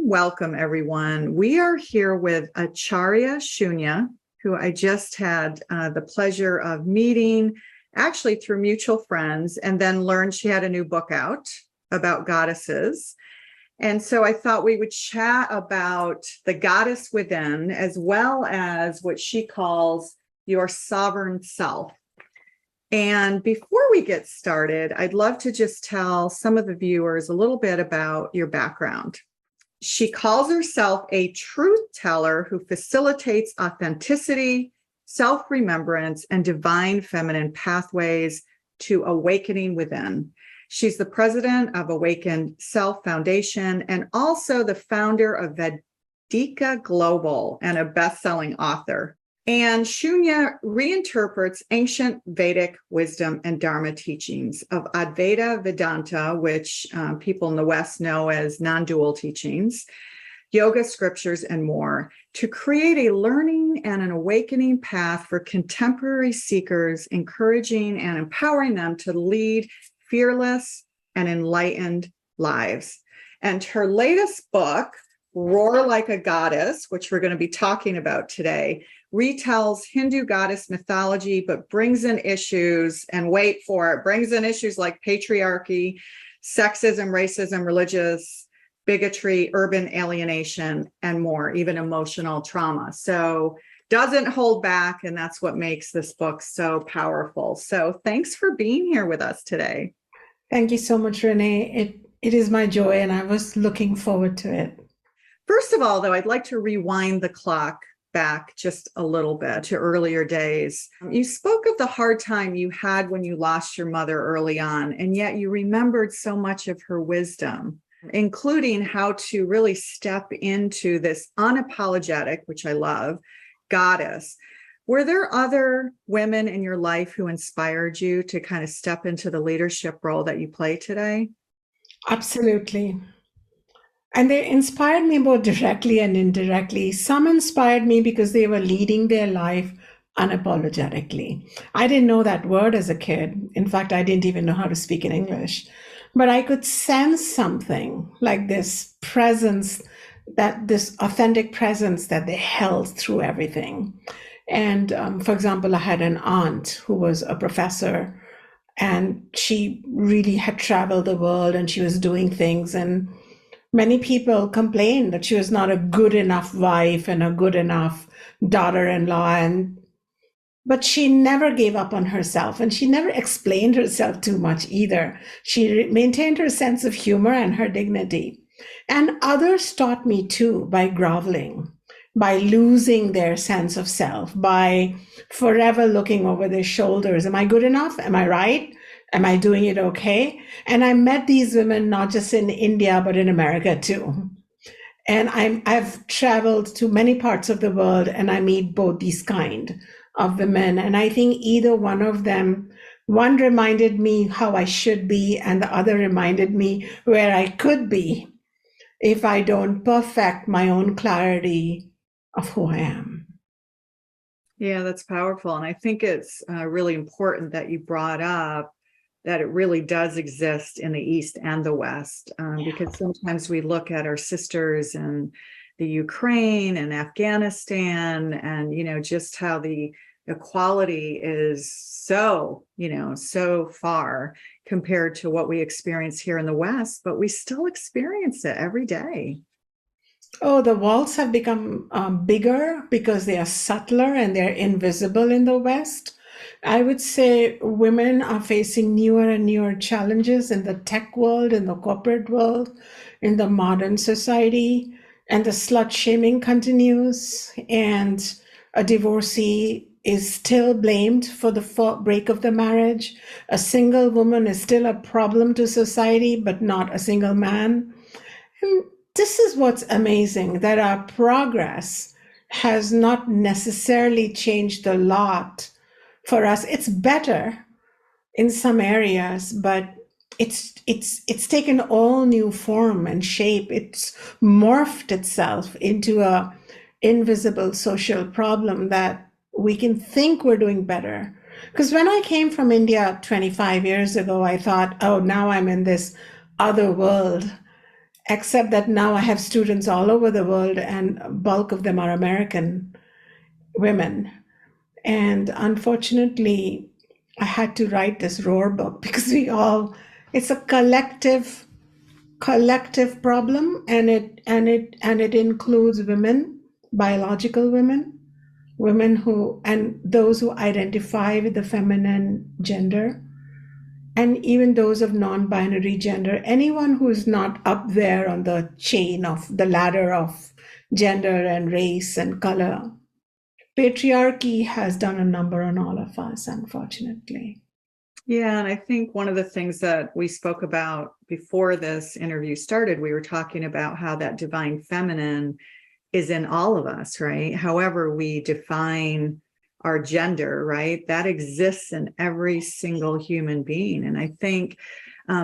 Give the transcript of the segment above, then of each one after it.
welcome everyone. We are here with Acharya Shunya, who I just had the pleasure of meeting, actually through mutual friends, and then learned she had a new book out about goddesses. And so I thought we would chat about the goddess within, as well as what she calls your sovereign self. And before we get started, I'd love to just tell some of the viewers a little bit about your background. She calls herself a truth teller who facilitates authenticity, self-remembrance, and divine feminine pathways to awakening within. She's the president of Awakened Self Foundation and also the founder of Vedika Global and a best-selling author. And Shunya reinterprets ancient Vedic wisdom and Dharma teachings of Advaita Vedanta, which people in the West know as non-dual teachings, yoga scriptures, and more, to create a learning and an awakening path for contemporary seekers, encouraging and empowering them to lead fearless and enlightened lives. And her latest book, Roar Like a Goddess, which we're going to be talking about today, retells Hindu goddess mythology, but brings in issues, and wait for it, brings in issues like patriarchy, sexism, racism, religious bigotry, urban alienation, and more, even emotional trauma. So doesn't hold back, and that's what makes this book so powerful. So thanks for being here with us today. Thank you so much, Renee. It is my joy, and I was looking forward to it. First of all, though, I'd like to rewind the clock back just a little bit to earlier days. You spoke of the hard time you had when you lost your mother early on, and yet you remembered so much of her wisdom, including how to really step into this unapologetic, which I love, goddess. Were there other women in your life who inspired you to kind of step into the leadership role that you play today? Absolutely. And they inspired me both directly and indirectly. Some inspired me because they were leading their life unapologetically. I didn't know that word as a kid. In fact, I didn't even know how to speak in English. But I could sense something like this presence, this authentic presence that they held through everything. And for example, I had an aunt who was a professor, and she really had traveled the world and she was doing things, and many people complained that she was not a good enough wife and a good enough daughter-in-law, but she never gave up on herself, and she never explained herself too much either. She maintained her sense of humor and her dignity. And others taught me too, by groveling, by losing their sense of self, by forever looking over their shoulders. Am I good enough? Am I right? Am I doing it okay? And I met these women not just in India, but in America too. And I've traveled to many parts of the world, and I meet both these kind of women. And I think either one of them, one reminded me how I should be, and the other reminded me where I could be if I don't perfect my own clarity of who I am. Yeah, that's powerful. And I think it's really important that you brought up that it really does exist in the East and the West, because sometimes we look at our sisters in the Ukraine and Afghanistan, and, you know, just how the equality is so, so far compared to what we experience here in the West, but we still experience it every day. Oh, the walls have become bigger because they are subtler and they're invisible in the West. I would say women are facing newer and newer challenges in the tech world, in the corporate world, in the modern society, and the slut shaming continues, and a divorcee is still blamed for the break of the marriage. A single woman is still a problem to society, but not a single man. And this is what's amazing, that our progress has not necessarily changed a lot for us. It's better in some areas, but it's taken all new form and shape. It's morphed itself into a invisible social problem that we can think we're doing better. Because when I came from India 25 years ago, I thought, oh, now I'm in this other world. except that now I have students all over the world, and a bulk of them are American women. And unfortunately, I had to write this roar book because it's a collective problem, and it includes women, biological women who, and those who identify with the feminine gender, and even those of non-binary gender, anyone who is not up there on the chain of the ladder of gender and race and color. Patriarchy has done a number on all of us, unfortunately. Yeah, and I think one of the things that we spoke about before this interview started, we were talking about how that divine feminine is in all of us, right? However we define our gender, right? That exists in every single human being. And I think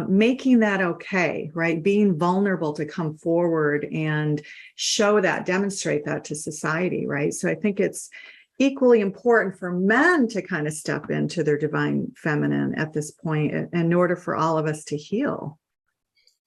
making that okay, right? Being vulnerable to come forward and show that, demonstrate that to society, right? So I think it's equally important for men to kind of step into their divine feminine at this point in order for all of us to heal.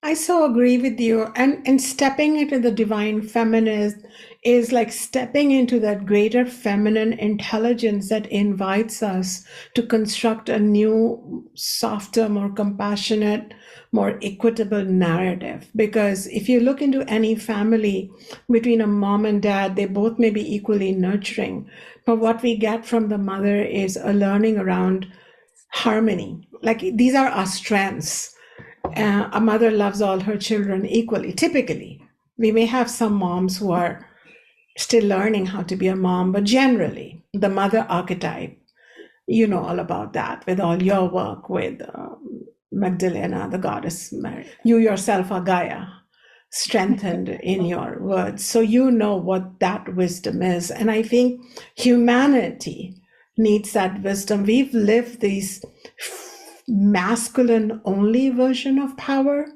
I so agree with you. And stepping into the divine feminine is like stepping into that greater feminine intelligence that invites us to construct a new, softer, more compassionate, more equitable narrative. Because if you look into any family between a mom and dad, they both may be equally nurturing. But what we get from the mother is a learning around harmony. Like, these are our strengths. A mother loves all her children equally. Typically, we may have some moms who are still learning how to be a mom, but generally, the mother archetype, you know all about that with all your work with Magdalena, the goddess Mary. You yourself are Gaia, strengthened in your words. So you know what that wisdom is. And I think humanity needs that wisdom. We've lived these masculine only version of power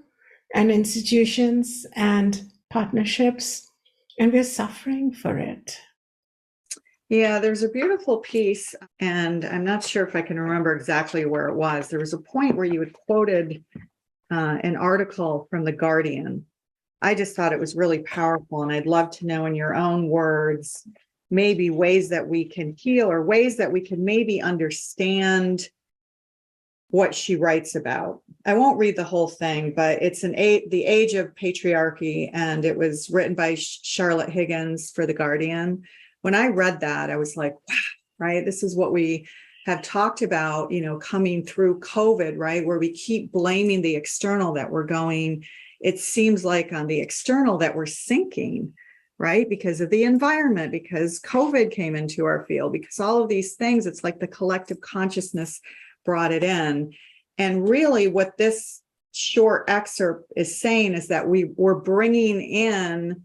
and institutions and partnerships, and we're suffering for it. Yeah, there's a beautiful piece, and I'm not sure if I can remember exactly where it was. There was a point where you had quoted an article from The Guardian. I just thought it was really powerful, and I'd love to know in your own words, maybe ways that we can heal or ways that we can maybe understand what she writes about. I won't read the whole thing, but it's the age of patriarchy, and it was written by Charlotte Higgins for The Guardian. When I read that, I was like, wow, right? This is what we have talked about, coming through COVID, right? Where we keep blaming the external that we're going. It seems like on the external that we're sinking, right? Because of the environment, because COVID came into our field, because all of these things, it's like the collective consciousness brought it in. And really what this short excerpt is saying is that we're bringing in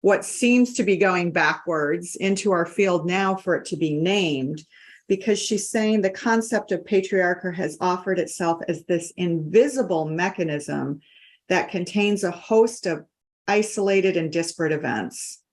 what seems to be going backwards into our field now for it to be named, because she's saying the concept of patriarchy has offered itself as this invisible mechanism that contains a host of isolated and disparate events.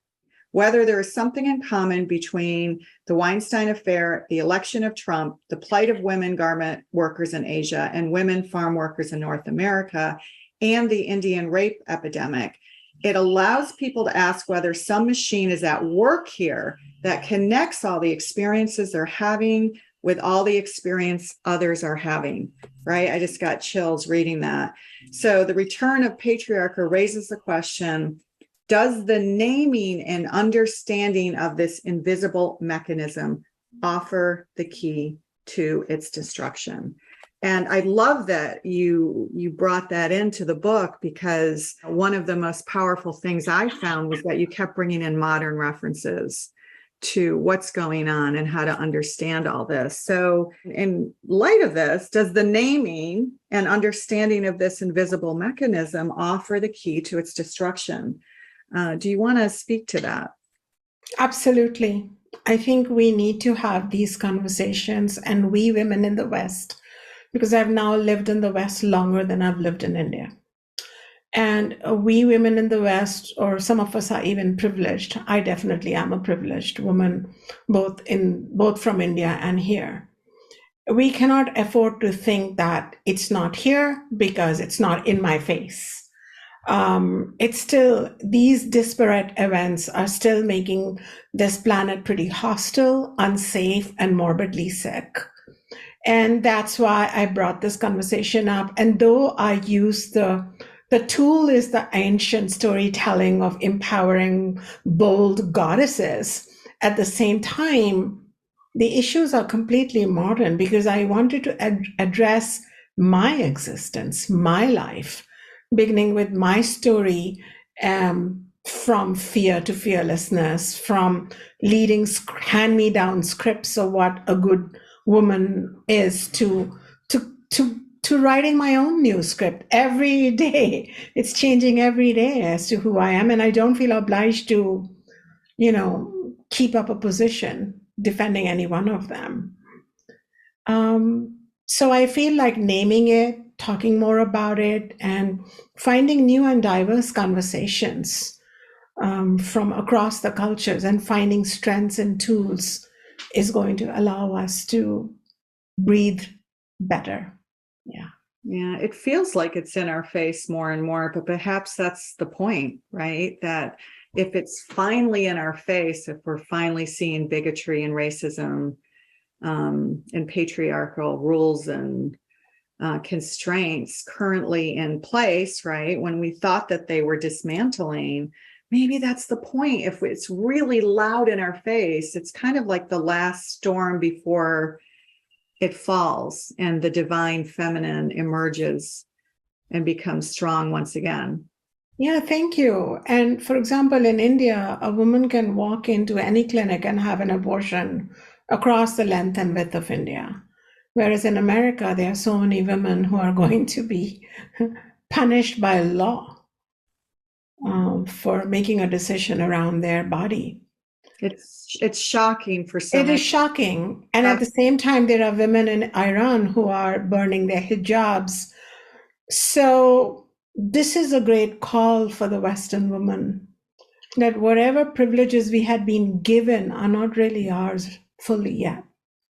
Whether there is something in common between the Weinstein affair, the election of Trump, the plight of women garment workers in Asia and women farm workers in North America, and the Indian rape epidemic, it allows people to ask whether some machine is at work here that connects all the experiences they're having with all the experience others are having, right? I just got chills reading that. So the return of patriarchy raises the question, does the naming and understanding of this invisible mechanism offer the key to its destruction? And I love that you brought that into the book, because one of the most powerful things I found was that you kept bringing in modern references to what's going on and how to understand all this. So in light of this, does the naming and understanding of this invisible mechanism offer the key to its destruction? Do you want to speak to that? Absolutely. I think we need to have these conversations, and we women in the West, because I've now lived in the West longer than I've lived in India. And we women in the West, or some of us are even privileged. I definitely am a privileged woman, both from India and here. We cannot afford to think that it's not here because it's not in my face. It's still, these disparate events are still making this planet pretty hostile, unsafe, and morbidly sick. And that's why I brought this conversation up. And though I use the tool is the ancient storytelling of empowering bold goddesses, at the same time, the issues are completely modern because I wanted to address my existence, my life, beginning with my story, from fear to fearlessness, from leading hand-me-down scripts of what a good woman is to writing my own new script every day. It's changing every day as to who I am, and I don't feel obliged to, keep up a position defending any one of them. So I feel like naming it, talking more about it, and finding new and diverse conversations from across the cultures and finding strengths and tools is going to allow us to breathe better. Yeah. Yeah, it feels like it's in our face more and more, but perhaps that's the point, right? That if it's finally in our face, if we're finally seeing bigotry and racism and patriarchal rules and constraints currently in place, right? When we thought that they were dismantling, maybe that's the point. If it's really loud in our face, it's kind of like the last storm before it falls and the divine feminine emerges and becomes strong once again. Yeah, thank you. And for example, in India, a woman can walk into any clinic and have an abortion across the length and width of India. Whereas in America, there are so many women who are going to be punished by law for making a decision around their body. It's shocking for some. It is shocking. And at the same time, there are women in Iran who are burning their hijabs. So this is a great call for the Western woman, that whatever privileges we had been given are not really ours fully yet.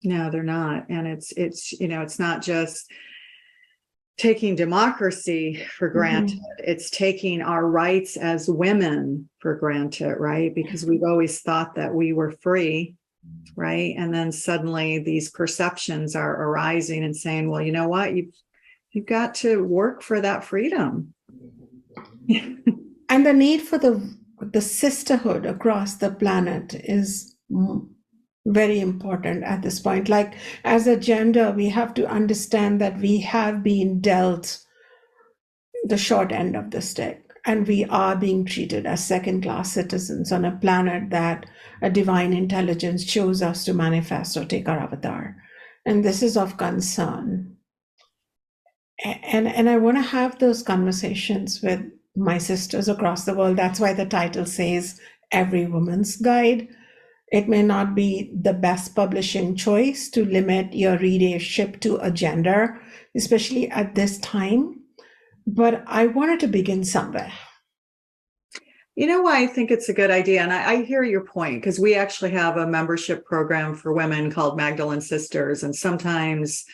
No, they're not. And it's not just taking democracy for granted. Mm-hmm. It's taking our rights as women for granted, right? Because we've always thought that we were free, right? And then suddenly these perceptions are arising and saying, well, you know what? You've got to work for that freedom. And the need for the sisterhood across the planet is very important at this point. Like, as a gender, we have to understand that we have been dealt the short end of the stick, and we are being treated as second-class citizens on a planet that a divine intelligence chose us to manifest or take our avatar. And this is of concern. And I want to have those conversations with my sisters across the world. That's why the title says Every Woman's Guide. It may not be the best publishing choice to limit your readership to a gender, especially at this time, but I wanted to begin somewhere. You know why I think it's a good idea? And I hear your point, because we actually have a membership program for women called Magdalene Sisters. And sometimes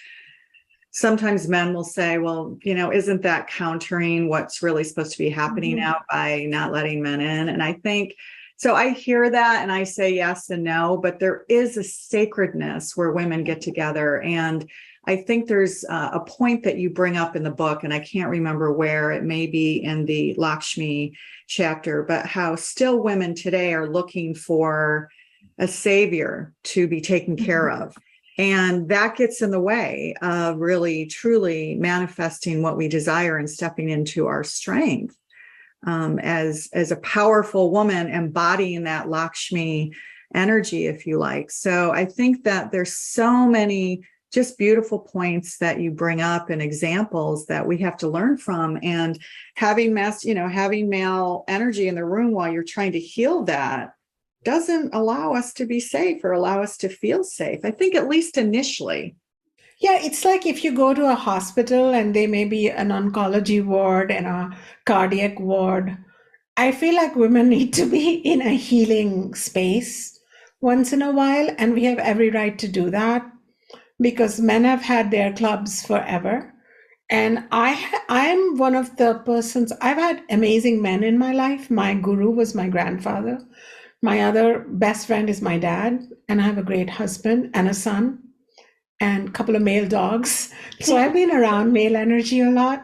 men will say, well, isn't that countering what's really supposed to be happening out by not letting men in? And I think, so I hear that and I say yes and no, but there is a sacredness where women get together. And I think there's a point that you bring up in the book, and I can't remember where, it may be in the Lakshmi chapter, but how still women today are looking for a savior to be taken care of. And that gets in the way of really, truly manifesting what we desire and stepping into our strength as a powerful woman, embodying that Lakshmi energy, if you like. So I think that there's so many just beautiful points that you bring up and examples that we have to learn from. And having male energy in the room while you're trying to heal that doesn't allow us to be safe or allow us to feel safe. I think at least initially. Yeah, it's like if you go to a hospital and there may be an oncology ward and a cardiac ward, I feel like women need to be in a healing space once in a while, and we have every right to do that because men have had their clubs forever. And I'm one of the persons, I've had amazing men in my life. My guru was my grandfather. My other best friend is my dad, and I have a great husband and a son and a couple of male dogs. So I've been around male energy a lot.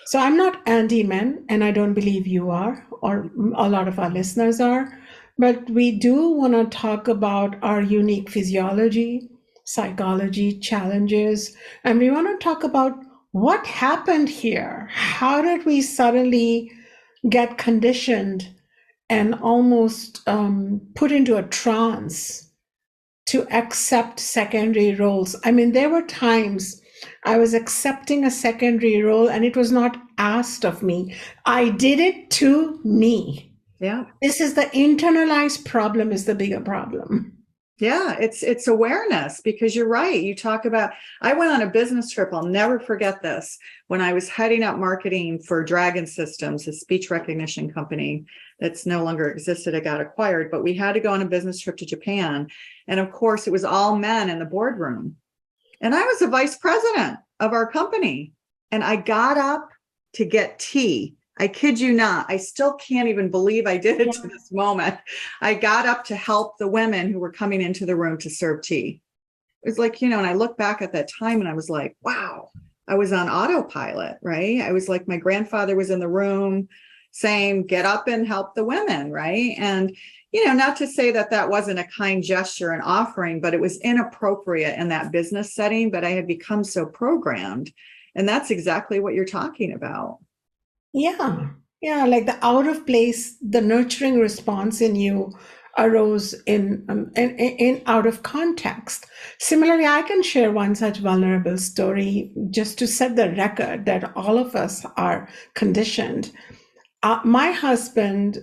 So I'm not anti-men, and I don't believe you are, or a lot of our listeners are. But we do want to talk about our unique physiology, psychology, challenges, and we want to talk about what happened here. How did we suddenly get conditioned and almost put into a trance to accept secondary roles? I mean, there were times I was accepting a secondary role and it was not asked of me. I did it to me. Yeah. This is the internalized problem is the bigger problem. Yeah, it's awareness, because you're right. You talk about, I went on a business trip. I'll never forget this. When I was heading up marketing for Dragon Systems, a speech recognition company that's no longer existed, it got acquired, but we had to go on a business trip to Japan. And of course, it was all men in the boardroom. And I was the vice president of our company. And I got up to get tea. I kid you not. I still can't even believe I did it to this moment. I got up to help the women who were coming into the room to serve tea. It was like, and I look back at that time and I was like, wow, I was on autopilot, right? I was like, my grandfather was in the room saying, get up and help the women, right? And, not to say that that wasn't a kind gesture and offering, but it was inappropriate in that business setting, but I had become so programmed. And that's exactly what you're talking about. Yeah. Yeah. Like the out of place, the nurturing response in you arose in out of context. Similarly, I can share one such vulnerable story just to set the record that all of us are conditioned. My husband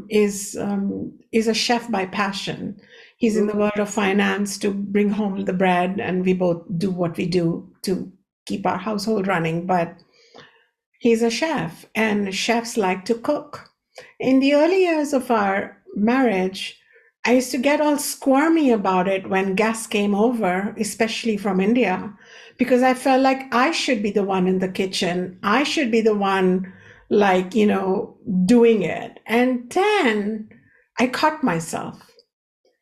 is a chef by passion. He's in the world of finance to bring home the bread, and we both do what we do to keep our household running. But he's a chef, and chefs like to cook. In the early years of our marriage, I used to get all squirmy about it when guests came over, especially from India, because I felt like I should be the one in the kitchen. I should be the one, doing it. And then I caught myself.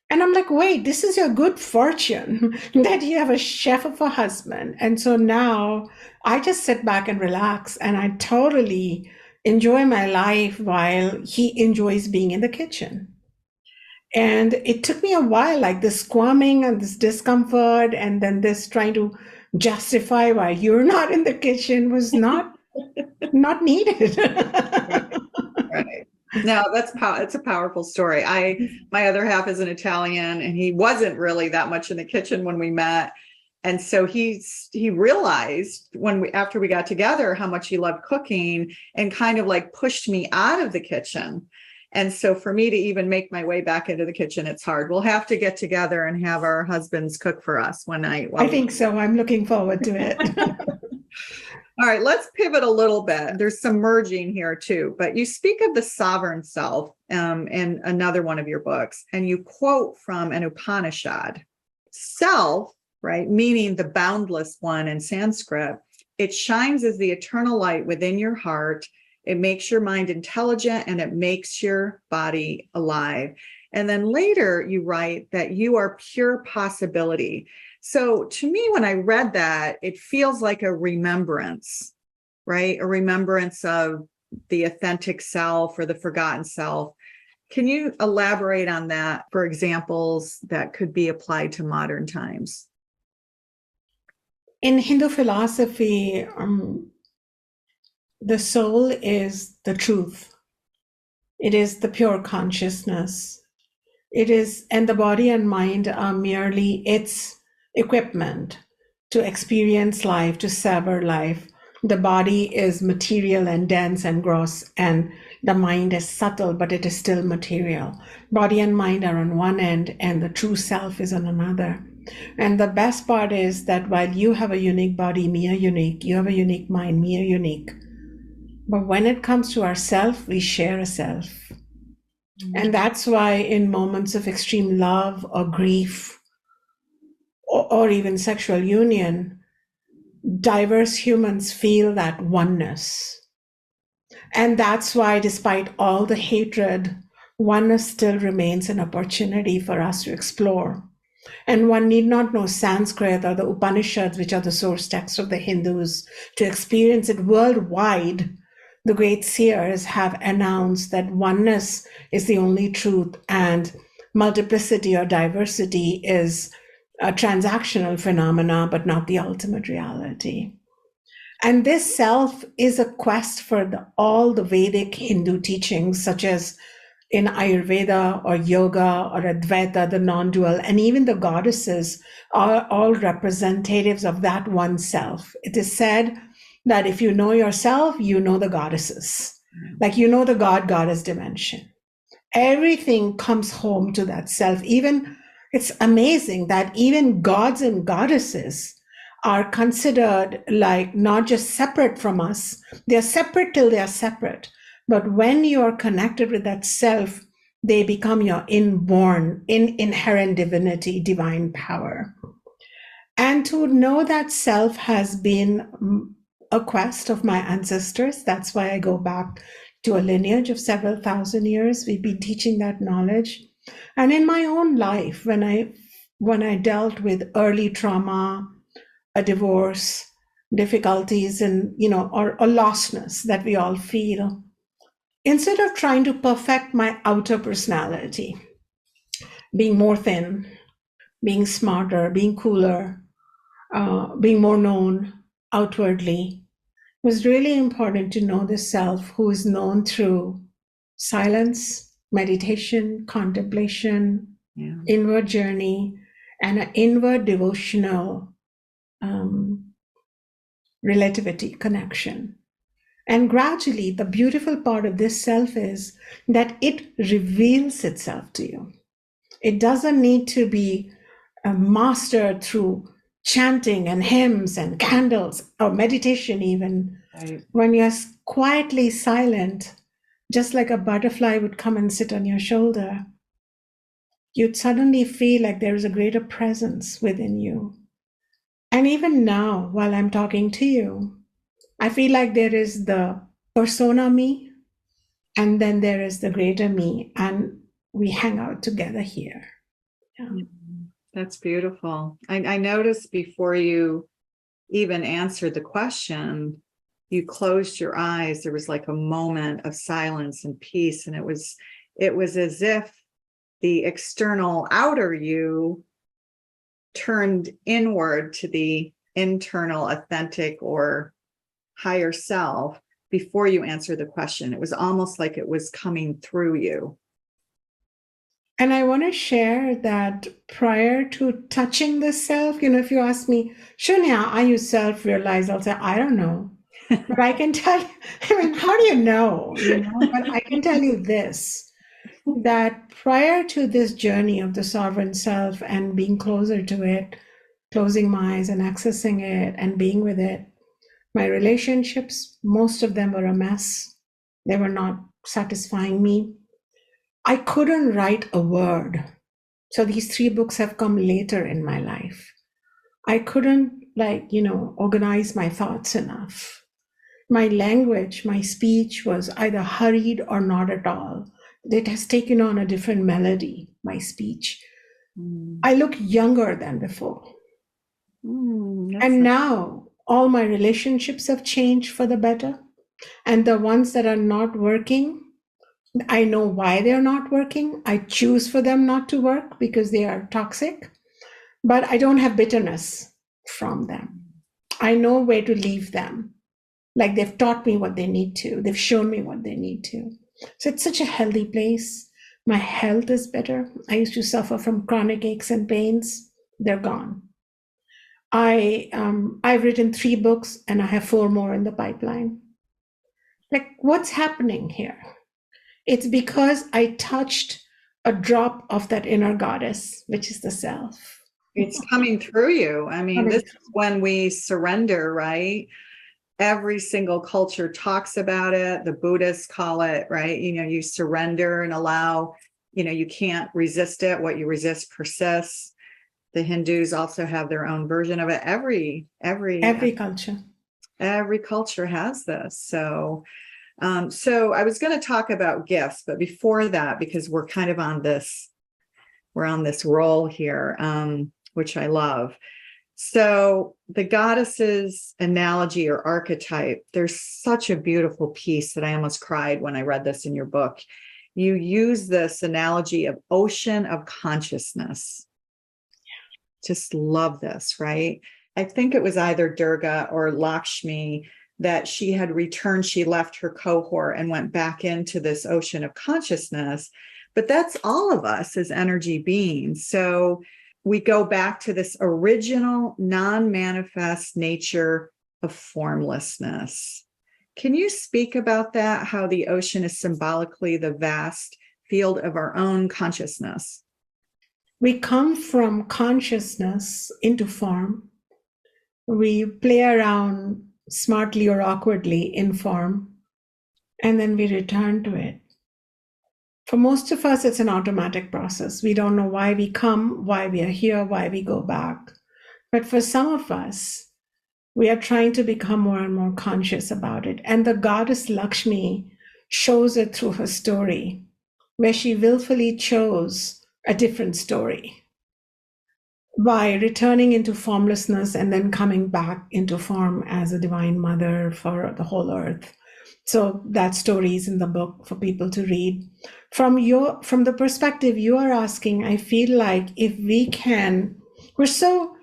And I'm like, wait, this is your good fortune that you have a chef of a husband. And so now I just sit back and relax, and I totally enjoy my life while he enjoys being in the kitchen. And it took me a while, like this squirming and this discomfort, and then this trying to justify why you're not in the kitchen was not needed. Right. No, it's a powerful story. My other half is an Italian, and he wasn't really that much in the kitchen when we met. And so he realized after we got together how much he loved cooking, and kind of like pushed me out of the kitchen. And so for me to even make my way back into the kitchen, it's hard. We'll have to get together and have our husbands cook for us one night. I think so. I'm looking forward to it. All right, let's pivot a little bit. There's some merging here too, but you speak of the sovereign self in another one of your books, and you quote from an Upanishad. Self, right, meaning the boundless one in Sanskrit, it shines as the eternal light within your heart. It makes your mind intelligent, and it makes your body alive. And then later you write that you are pure possibility. So to me, when I read that, it feels like a remembrance, right? A remembrance of the authentic self or the forgotten self. Can you elaborate on that for examples that could be applied to modern times? In Hindu philosophy, the soul is the truth. It is the pure consciousness. And the body and mind are merely its equipment to experience life, to savor life. The body is material and dense and gross, and the mind is subtle, but it is still material. Body and mind are on one end, and the true self is on another. And the best part is that while you have a unique body, me a unique, you have a unique mind, me a unique. But when it comes to ourself, we share a self. And that's why in moments of extreme love or grief, or even sexual union, diverse humans feel that oneness. And that's why, despite all the hatred, oneness still remains an opportunity for us to explore. And one need not know Sanskrit or the Upanishads, which are the source texts of the Hindus, to experience it worldwide. The great seers have announced that oneness is the only truth, and multiplicity or diversity is a transactional phenomena, but not the ultimate reality. And this self is a quest for all the Vedic Hindu teachings, such as in Ayurveda or yoga or Advaita, the non-dual, and even the goddesses are all representatives of that one self. It is said that if you know yourself, you know the goddesses, like you know the god-goddess dimension. Everything comes home to that self. Even it's amazing that even gods and goddesses are considered like not just separate from us. They're separate till they're separate. But when you are connected with that self, they become your inherent divinity, divine power. And to know that self has been a quest of my ancestors. That's why I go back to a lineage of several thousand years. We've been teaching that knowledge. And in my own life, when I dealt with early trauma, a divorce, difficulties, and or lostness that we all feel, instead of trying to perfect my outer personality, being more thin, being smarter, being cooler, being more known outwardly, it was really important to know the self who is known through silence, meditation, contemplation, inward journey, and an inward devotional relativity connection. And gradually, the beautiful part of this self is that it reveals itself to you. It doesn't need to be mastered through chanting and hymns and candles or meditation even. Right. When you're quietly silent, just like a butterfly would come and sit on your shoulder, you'd suddenly feel like there is a greater presence within you. And even now, while I'm talking to you, I feel like there is the persona me, and then there is the greater me, and we hang out together here. Yeah. That's beautiful. I noticed before you even answered the question, you closed your eyes. There was like a moment of silence and peace, and it was as if the external outer you turned inward to the internal, authentic, or higher self before you answered the question. It was almost like it was coming through you. And I want to share that prior to touching the self, if you ask me, Shunya, are you self-realized? I'll say, I don't know. But I can tell you, how do you know? But I can tell you this, that prior to this journey of the sovereign self and being closer to it, closing my eyes and accessing it and being with it, my relationships, most of them were a mess. They were not satisfying me. I couldn't write a word. So these 3 books have come later in my life. I couldn't organize my thoughts enough. My language, my speech was either hurried or not at all. It has taken on a different melody, my speech. I look younger than before. And now all my relationships have changed for the better. And the ones that are not working, I know why they're not working. I choose for them not to work because they are toxic, but I don't have bitterness from them. I know where to leave them. Like they've taught me what they need to. They've shown me what they need to. So it's such a healthy place. My health is better. I used to suffer from chronic aches and pains. They're gone. I've written 3 books and I have 4 more in the pipeline. Like, what's happening here? It's because I touched a drop of that inner goddess, which is the self. It's coming through you. I mean, this is when we surrender, right? Every single culture talks about it. The Buddhists call it, right? You surrender and allow, you can't resist it. What you resist persists. The Hindus also have their own version of it. Every culture. Every culture has this. So I was going to talk about gifts, but before that, because we're kind of on this roll here, which I love. So the goddess's analogy or archetype, there's such a beautiful piece that I almost cried when I read this in your book. You use this analogy of ocean of consciousness. Just love this, right? I think it was either Durga or Lakshmi that she had returned. She left her cohort and went back into this ocean of consciousness. But that's all of us as energy beings. So we go back to this original non-manifest nature of formlessness. Can you speak about that? How the ocean is symbolically the vast field of our own consciousness? We come from consciousness into form. We play around smartly or awkwardly in form, and then we return to it. For most of us, it's an automatic process. We don't know why we come, why we are here, why we go back. But for some of us, we are trying to become more and more conscious about it. And the goddess Lakshmi shows it through her story, where she willfully chose a different story by returning into formlessness and then coming back into form as a divine mother for the whole earth. So that story is in the book for people to read. From the perspective you are asking, I feel like if we can, we're so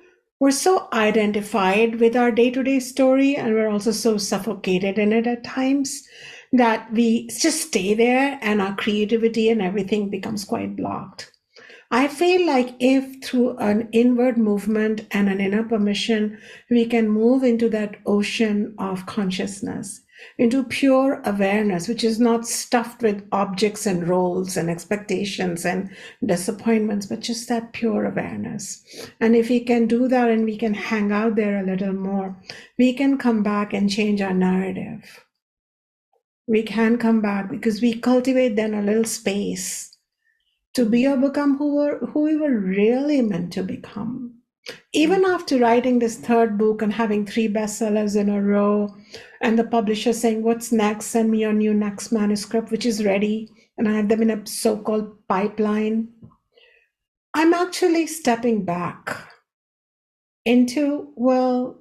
identified with our day-to-day story, and we're also so suffocated in it at times that we just stay there and our creativity and everything becomes quite blocked. I feel like if through an inward movement and an inner permission, we can move into that ocean of consciousness, into pure awareness, which is not stuffed with objects and roles and expectations and disappointments, but just that pure awareness. And if we can do that and we can hang out there a little more, we can come back and change our narrative. We can come back because we cultivate then a little space to be or become who we were really meant to become. Even after writing this third book and having 3 bestsellers in a row, and the publisher saying, "What's next? Send me your new next manuscript," which is ready, and I have them in a so-called pipeline. I'm actually stepping back into, well,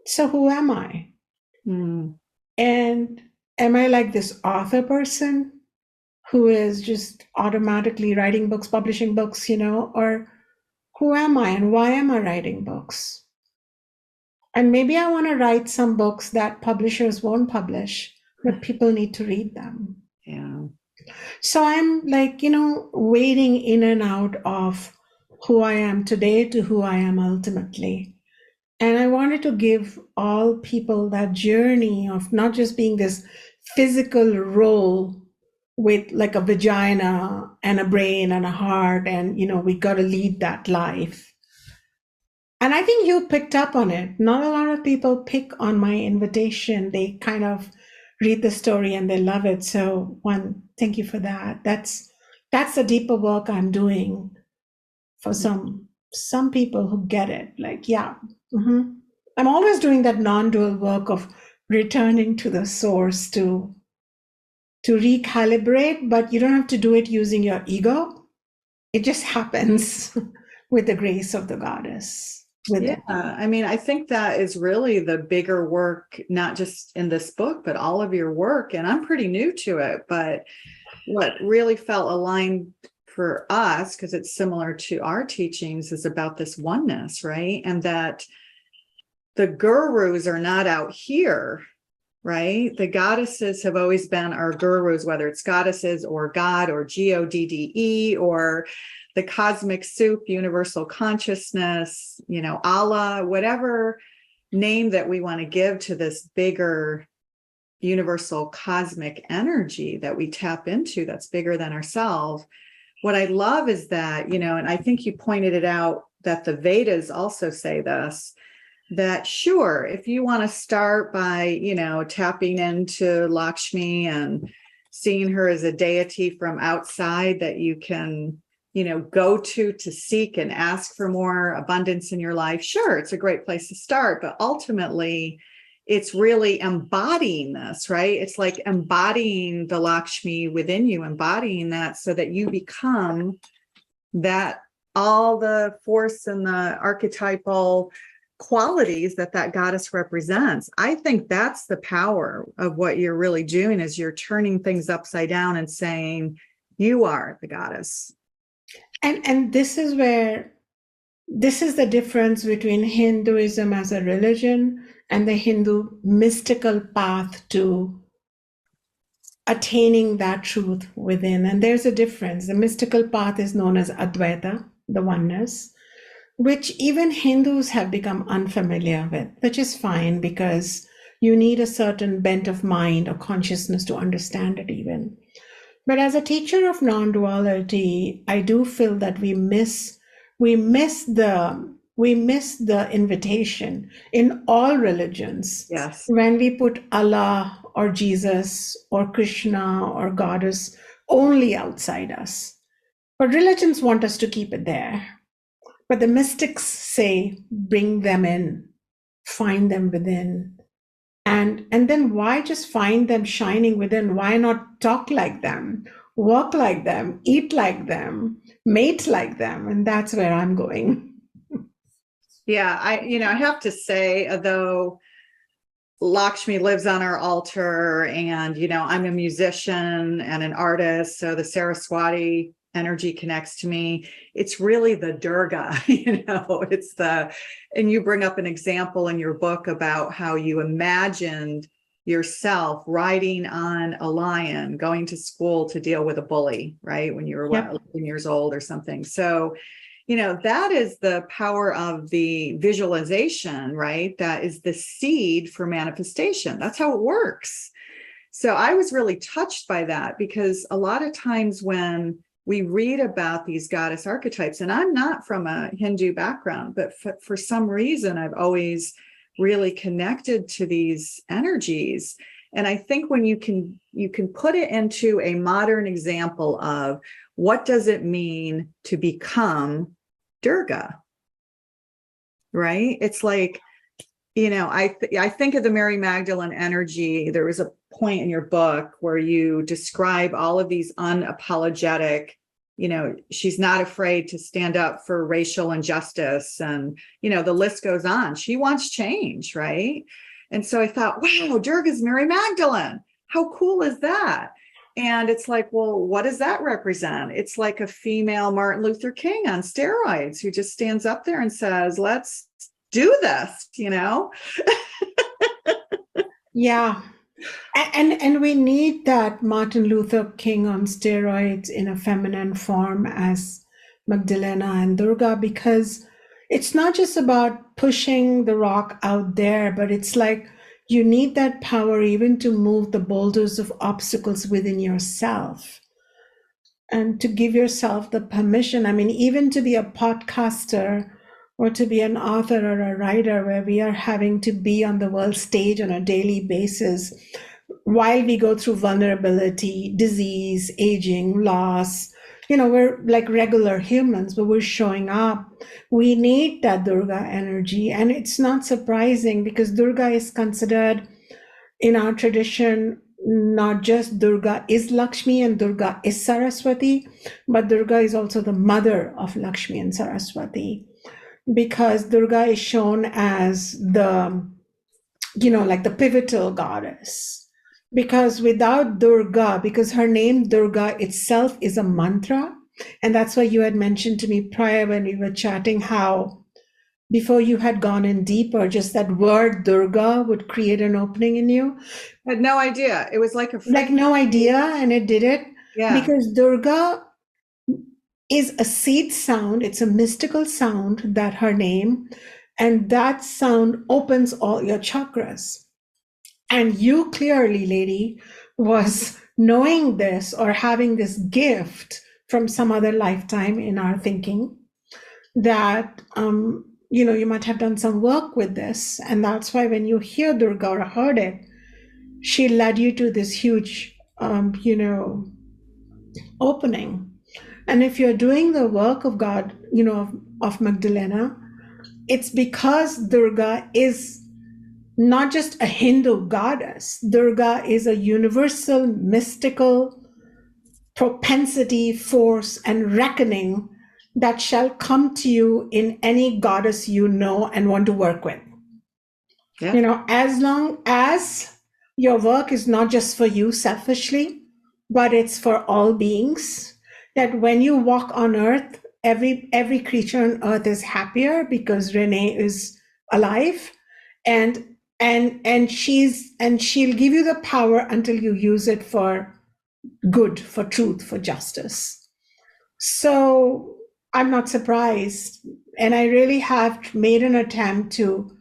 so who am I? And am I like this author person who is just automatically writing books, publishing books, or who am I and why am I writing books? And maybe I want to write some books that publishers won't publish, but people need to read them. Yeah. So I'm like, wading in and out of who I am today to who I am ultimately. And I wanted to give all people that journey of not just being this physical role with like a vagina and a brain and a heart, and we got to lead that life. And I think you picked up on it. Not a lot of people pick on my invitation. They kind of read the story and they love it. So thank you for that. That's the deeper work I'm doing for some people who get it. Like, yeah. I'm always doing that non-dual work of returning to the source to recalibrate, but you don't have to do it using your ego. It just happens with the grace of the goddess. I mean, I think that is really the bigger work, not just in this book, but all of your work. And I'm pretty new to it, but what really felt aligned for us, because it's similar to our teachings, is about this oneness, right? And that the gurus are not out here, right? The goddesses have always been our gurus, whether it's goddesses or God or GODDE or the cosmic soup, universal consciousness, Allah, whatever name that we want to give to this bigger universal cosmic energy that we tap into that's bigger than ourselves. What I love is that, and I think you pointed it out, that the Vedas also say this, that sure, if you want to start by, tapping into Lakshmi and seeing her as a deity from outside that you can go to seek and ask for more abundance in your life, sure, it's a great place to start. But ultimately, it's really embodying this, right? It's like embodying the Lakshmi within you, embodying that so that you become that, all the force and the archetypal qualities that goddess represents. I think that's the power of what you're really doing, is you're turning things upside down and saying, you are the goddess. And this is the difference between Hinduism as a religion and the Hindu mystical path to attaining that truth within. And there's a difference. The mystical path is known as Advaita, the oneness, which even Hindus have become unfamiliar with, which is fine because you need a certain bent of mind or consciousness to understand it even. But as a teacher of non-duality, I do feel that we miss the invitation in all religions. Yes. When we put Allah or Jesus or Krishna or Goddess only outside us. But religions want us to keep it there. But the mystics say, bring them in, find them within. And then why just find them shining within? Why not talk like them, walk like them, eat like them, mate like them? And that's where I'm going. Yeah, I have to say, though, Lakshmi lives on our altar, and I'm a musician and an artist, so the Saraswati energy connects to me. It's really the Durga, it's and you bring up an example in your book about how you imagined yourself riding on a lion, going to school to deal with a bully, right? When you were 11 years old or something. So, that is the power of the visualization, right? That is the seed for manifestation. That's how it works. So I was really touched by that, because a lot of times when we read about these goddess archetypes, and I'm not from a Hindu background, but for some reason, I've always really connected to these energies. And I think when you can put it into a modern example of what does it mean to become Durga, right? It's like, I think of the Mary Magdalene energy. There was a point in your book where you describe all of these unapologetic, she's not afraid to stand up for racial injustice, and, the list goes on. She wants change, right? And so I thought, wow, Durga's Mary Magdalene. How cool is that? And it's like, well, what does that represent? It's like a female Martin Luther King on steroids, who just stands up there and says, let's do this, Yeah. And we need that Martin Luther King on steroids in a feminine form as Magdalena and Durga, because it's not just about pushing the rock out there, but it's like you need that power even to move the boulders of obstacles within yourself and to give yourself the permission. I mean, even to be a podcaster or to be an author or a writer, where we are having to be on the world stage on a daily basis while we go through vulnerability, disease, aging, loss. We're like regular humans, but we're showing up. We need that Durga energy. And it's not surprising, because Durga is considered in our tradition, not just Durga is Lakshmi and Durga is Saraswati, but Durga is also the mother of Lakshmi and Saraswati, because Durga is shown as the, like the pivotal goddess. Because without Durga, because her name Durga itself is a mantra, and that's why you had mentioned to me prior when we were chatting how before you had gone in deeper, just that word Durga would create an opening in you. I had no idea. It was like no idea, and it did it. Yeah. Because Durga is a seed sound. It's a mystical sound, that her name, and that sound opens all your chakras. And you clearly, lady, was knowing this or having this gift from some other lifetime in our thinking that, you might have done some work with this. And that's why when you hear Durga or heard it, she led you to this huge, opening. And if you're doing the work of God, of Magdalena, it's because Durga is not just a Hindu goddess. Durga is a universal mystical propensity, force, and reckoning that shall come to you in any goddess you know and want to work with. Yeah. As long as your work is not just for you selfishly, but it's for all beings, that when you walk on earth, every creature on earth is happier because Renee is alive, and she'll give you the power until you use it for good, for truth, for justice. So I'm not surprised. And I really have made an attempt to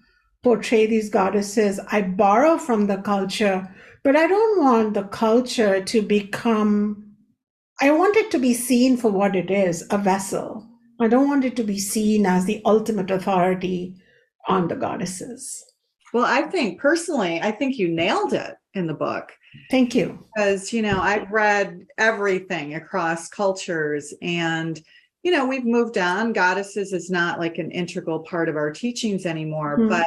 portray these goddesses. I borrow from the culture, but I don't want the culture to become, I want it to be seen for what it is, a vessel. I don't want it to be seen as the ultimate authority on the goddesses. Well, I think you nailed it in the book. Thank you. Because, I've read everything across cultures and, we've moved on. Goddesses is not like an integral part of our teachings anymore. Mm-hmm. But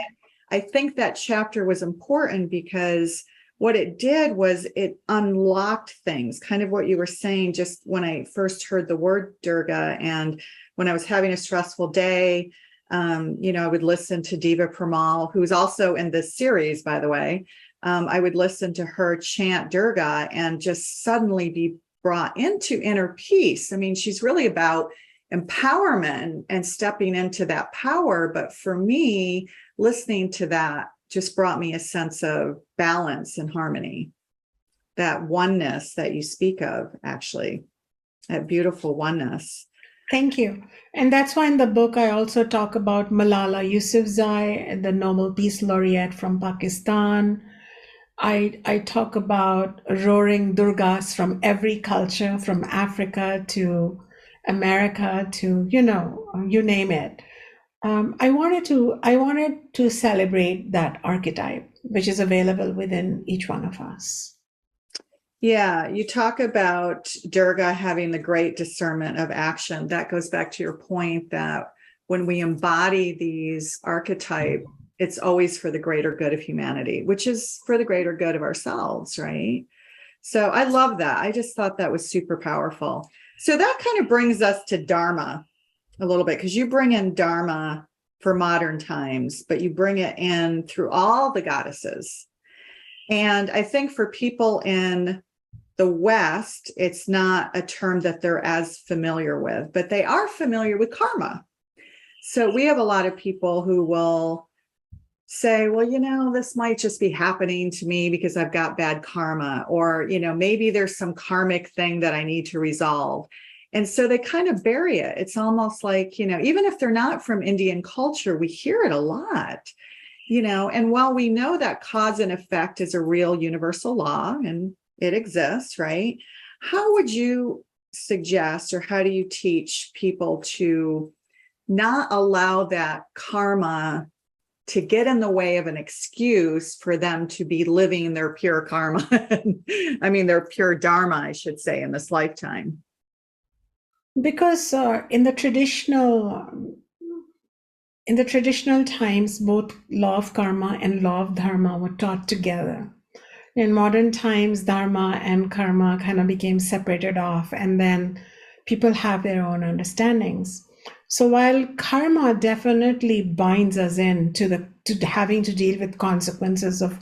I think that chapter was important because what it did was it unlocked things, kind of what you were saying just when I first heard the word Durga. And when I was having a stressful day, I would listen to Diva Pramal, who's also in this series, by the way. I would listen to her chant Durga and just suddenly be brought into inner peace. I mean, she's really about empowerment and stepping into that power. But for me, listening to that just brought me a sense of balance and harmony, that oneness that you speak of, actually, that beautiful oneness. Thank you. And that's why in the book, I also talk about Malala Yousafzai, the Nobel Peace Laureate from Pakistan. I talk about roaring Durgas from every culture, from Africa to America to, you name it. I wanted to celebrate that archetype, which is available within each one of us. Yeah, you talk about Durga having the great discernment of action. That goes back to your point that when we embody these archetypes, it's always for the greater good of humanity, which is for the greater good of ourselves, right? So I love that. I just thought that was super powerful. So that kind of brings us to Dharma a little bit, because you bring in Dharma for modern times, but you bring it in through all the goddesses. And I think for people in the West, it's not a term that they're as familiar with, but they are familiar with karma. So we have a lot of people who will say, well, this might just be happening to me because I've got bad karma, or, maybe there's some karmic thing that I need to resolve. And so they kind of bury it. It's almost like, even if they're not from Indian culture, we hear it a lot, and while we know that cause and effect is a real universal law and it exists, right? How would you suggest, or how do you teach people to not allow that karma to get in the way of an excuse for them to be living their pure karma? I mean, their pure dharma, I should say, in this lifetime. Because in the traditional times, both law of karma and law of dharma were taught together. In modern times, dharma and karma kind of became separated off, and then people have their own understandings. So while karma definitely binds us in to having to deal with consequences of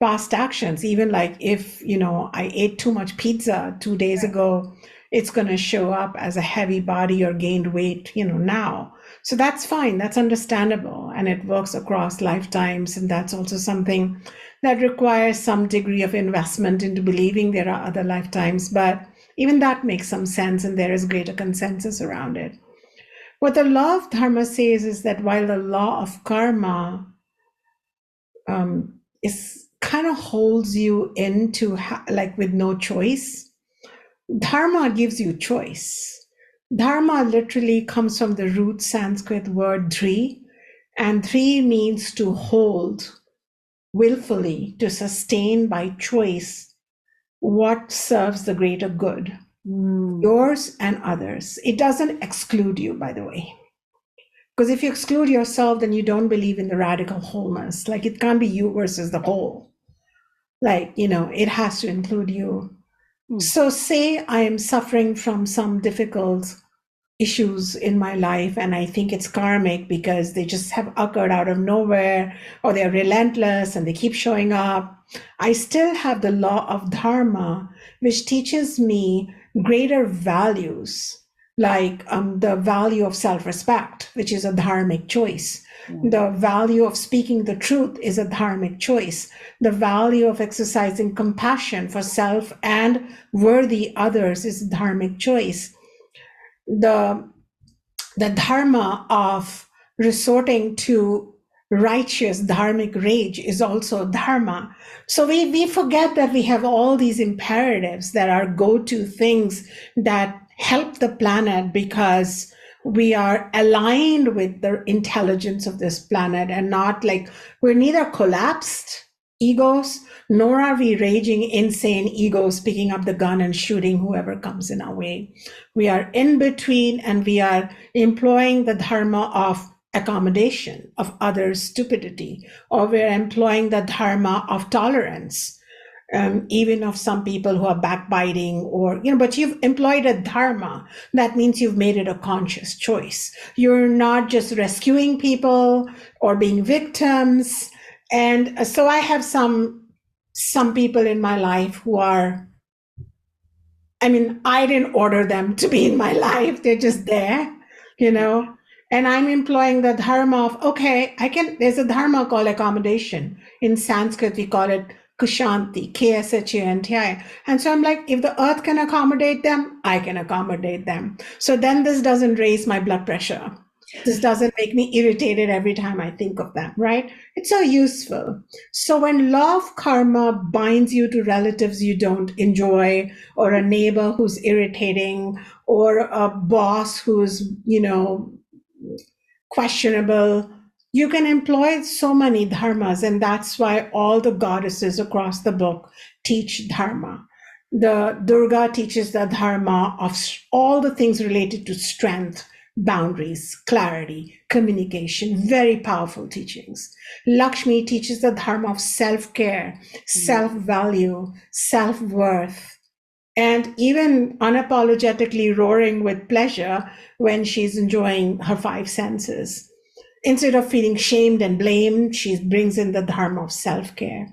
past actions, even like if, I ate too much pizza 2 days ago, it's going to show up as a heavy body or gained weight, now. So that's fine. That's understandable. And it works across lifetimes. And that's also something that requires some degree of investment into believing there are other lifetimes. But even that makes some sense, and there is greater consensus around it. What the law of dharma says is that while the law of karma is kind of holds you into like with no choice, dharma gives you choice. Dharma literally comes from the root Sanskrit word dri, and dri means to hold willfully, to sustain by choice what serves the greater good. yours and others. It doesn't exclude you, by the way. Because if you exclude yourself, then you don't believe in the radical wholeness. Like, it can't be you versus the whole. Like, it has to include you. So say I am suffering from some difficult issues in my life, and I think it's karmic because they just have occurred out of nowhere, or they're relentless and they keep showing up. I still have the law of dharma, which teaches me greater values, like the value of self-respect, which is a dharmic choice. The value of speaking the truth is a dharmic choice. The value of exercising compassion for self and worthy others is a dharmic choice. The dharma of resorting to righteous dharmic rage is also dharma. So we forget that we have all these imperatives that are go-to things that help the planet because we are aligned with the intelligence of this planet, and not like, we're neither collapsed egos, nor are we raging, insane egos picking up the gun and shooting whoever comes in our way. We are in between, and we are employing the dharma of accommodation of others' stupidity, or we're employing the dharma of tolerance, even of some people who are backbiting, or, but you've employed a dharma. That means you've made it a conscious choice. You're not just rescuing people or being victims. And so I have some people in my life who are, I didn't order them to be in my life. They're just there, and I'm employing the dharma of, okay, there's a dharma called accommodation. In Sanskrit, we call it kushanti, 𝐾𝐸. And so I'm like, if the earth can accommodate them, I can accommodate them. So then this doesn't raise my blood pressure. This doesn't make me irritated every time I think of them, right? It's so useful. So when law of karma binds you to relatives you don't enjoy, or a neighbor who's irritating, or a boss who's, questionable, you can employ so many dharmas. And that's why all the goddesses across the book teach dharma. The Durga teaches the dharma of all the things related to strength, boundaries, clarity, communication, very powerful teachings. Lakshmi teaches the dharma of self-care, self-value, self-worth, and even unapologetically roaring with pleasure when she's enjoying her five senses. Instead of feeling shamed and blamed, she brings in the dharma of self-care.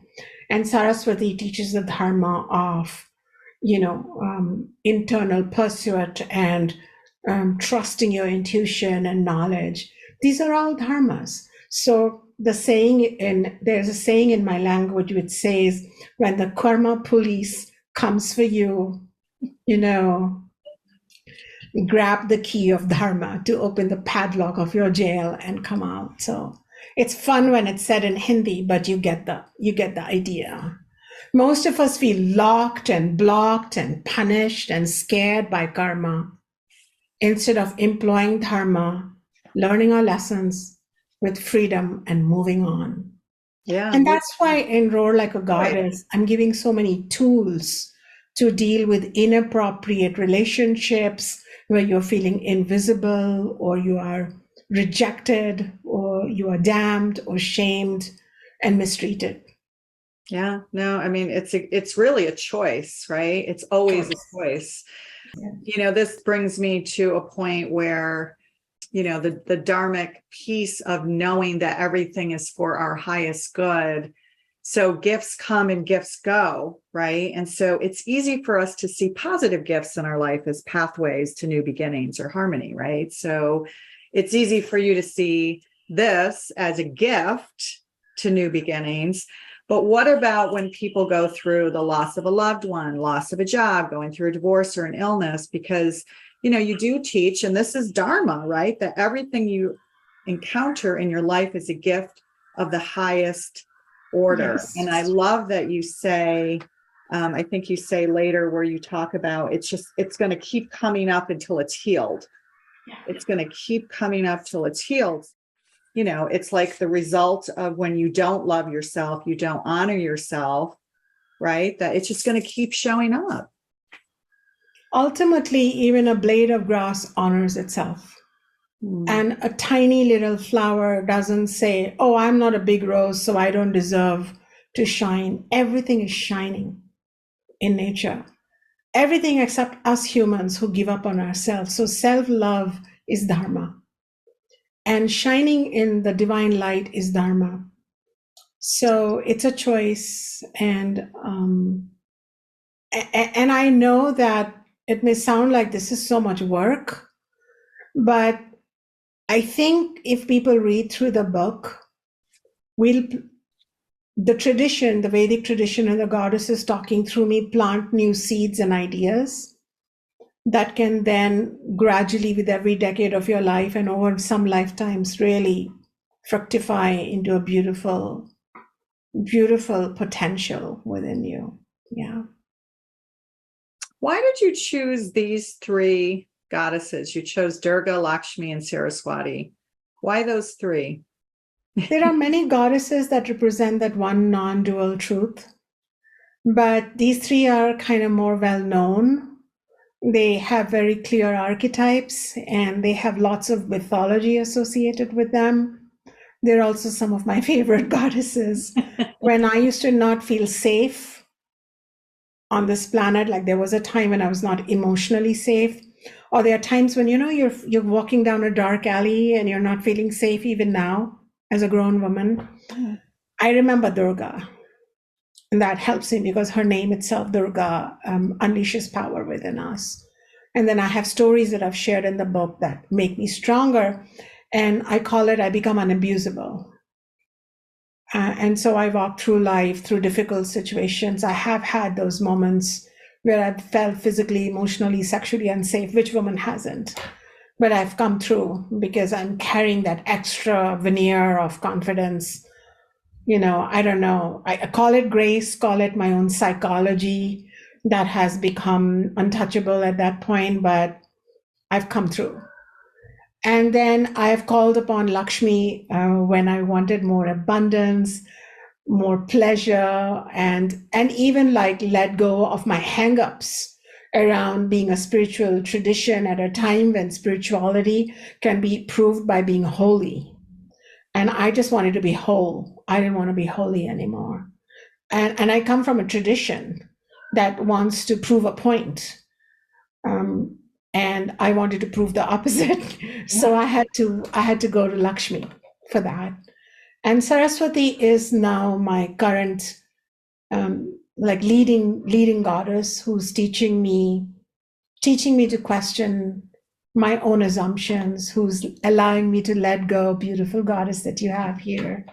And Saraswati teaches the dharma of, internal pursuit and trusting your intuition and knowledge. These are all dharmas. So there's a saying in my language which says, when the karma police comes for you, grab the key of dharma to open the padlock of your jail and come out. So it's fun when it's said in Hindi, but you get the idea. Most of us feel locked and blocked and punished and scared by karma, instead of employing dharma, learning our lessons with freedom and moving on. Yeah. And that's why in Roar Like a Goddess, I'm giving so many tools to deal with inappropriate relationships where you're feeling invisible, or you are rejected, or you are damned or shamed and mistreated. Yeah, no, it's really a choice, right? It's always a choice. Yeah. This brings me to a point where, the dharmic piece of knowing that everything is for our highest good. So gifts come and gifts go, right? And so it's easy for us to see positive gifts in our life as pathways to new beginnings or harmony, right? So it's easy for you to see this as a gift to new beginnings. But what about when people go through the loss of a loved one, loss of a job, going through a divorce or an illness? Because, you do teach, and this is dharma, right? That everything you encounter in your life is a gift of the highest order. Yes. And I love that you say, I think you say later where you talk about it's going to keep coming up until it's healed. Yeah. It's going to keep coming up till it's healed. It's like the result of when you don't love yourself, you don't honor yourself, right? That it's just going to keep showing up. Ultimately, even a blade of grass honors itself. And a tiny little flower doesn't say, oh, I'm not a big rose, so I don't deserve to shine. Everything is shining in nature. Everything except us humans who give up on ourselves. So self-love is dharma. And shining in the divine light is dharma. So it's a choice. And I know that it may sound like this is so much work, but I think if people read through the book, the tradition, the Vedic tradition and the goddesses talking through me plant new seeds and ideas that can then gradually, with every decade of your life and over some lifetimes, really fructify into a beautiful, beautiful potential within you. Yeah. Why did you choose these three goddesses? You chose Durga, Lakshmi, and Saraswati. Why those three? There are many goddesses that represent that one non-dual truth, but these three are kind of more well-known. They have very clear archetypes and they have lots of mythology associated with them. They're also some of my favorite goddesses. When I used to not feel safe on this planet, like there was a time when I was not emotionally safe, or there are times when, you're walking down a dark alley and you're not feeling safe even now as a grown woman. I remember Durga. And that helps me because her name itself, Durga, unleashes power within us. And then I have stories that I've shared in the book that make me stronger. And I call it, I become unabusable. And so I walk through life, through difficult situations. I have had those moments where I've felt physically, emotionally, sexually unsafe. Which woman hasn't? But I've come through because I'm carrying that extra veneer of confidence. I don't know. I call it grace, call it my own psychology that has become untouchable at that point, but I've come through. And then I've called upon Lakshmi when I wanted more abundance, more pleasure, and even like let go of my hangups around being a spiritual tradition at a time when spirituality can be proved by being holy. And I just wanted to be whole. I didn't want to be holy anymore. And I come from a tradition that wants to prove a point. And I wanted to prove the opposite. So I had to go to Lakshmi for that. And Saraswati is now my current leading goddess who's teaching me to question my own assumptions, who's allowing me to let go, beautiful goddess that you have here.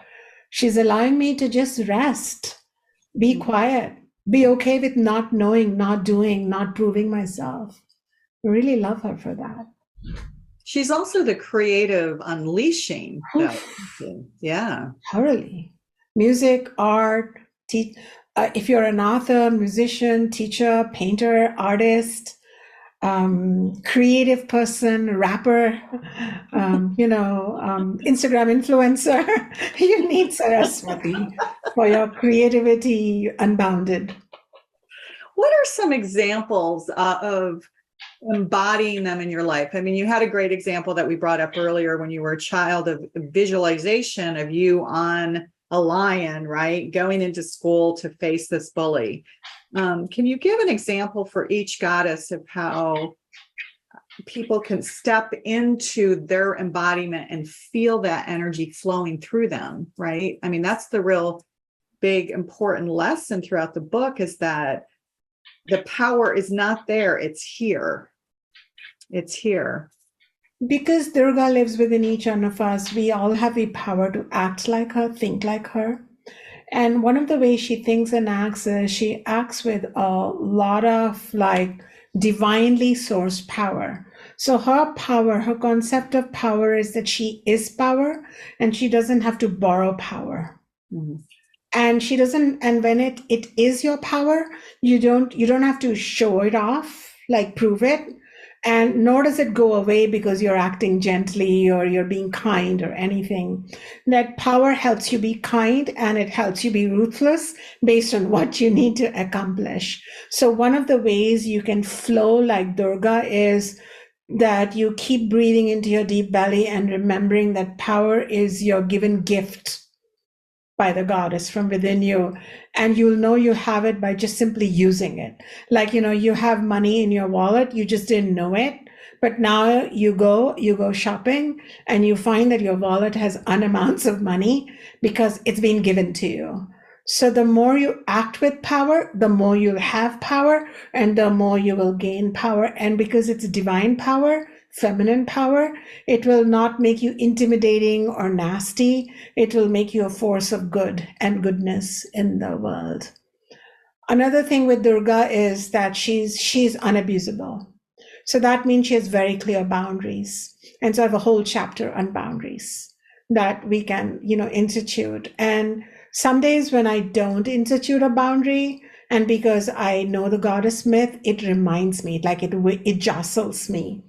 She's allowing me to just rest, be quiet, be okay with not knowing, not doing, not proving myself. I really love her for that. She's also the creative unleashing. Yeah. Totally. Music, art, if you're an author, musician, teacher, painter, artist, creative person, rapper, Instagram influencer, you need Saraswati for your creativity unbounded. What are some examples of embodying them in your life? I mean, you had a great example that we brought up earlier when you were a child of visualization of you on a lion, right? Going into school to face this bully. Can you give an example for each goddess of how people can step into their embodiment and feel that energy flowing through them, right? I mean, that's the real big, important lesson throughout the book, is that the power is not there. It's here. It's here. Because Durga lives within each one of us, we all have the power to act like her, think like her. And one of the ways she thinks and acts is she acts with a lot of divinely sourced power. So her power, her concept of power is that she is power and she doesn't have to borrow power. Mm-hmm. And she doesn't, and when it is your power, you don't have to show it off, prove it. And nor does it go away because you're acting gently or you're being kind or anything. That power helps you be kind and it helps you be ruthless based on what you need to accomplish. So one of the ways you can flow like Durga is that you keep breathing into your deep belly and remembering that power is your given gift by the goddess from within you. And you'll know you have it by just simply using it. Like, you have money in your wallet, you just didn't know it. But now you go shopping and you find that your wallet has unamounts of money because it's been given to you. So the more you act with power, the more you'll have power and the more you will gain power. And because it's divine power, feminine power, it will not make you intimidating or nasty. It will make you a force of good and goodness in the world. Another thing with Durga is that she's unabusable. So that means she has very clear boundaries. And so I have a whole chapter on boundaries that we can, institute. And some days when I don't institute a boundary, and because I know the goddess myth, it reminds me, like it jostles me.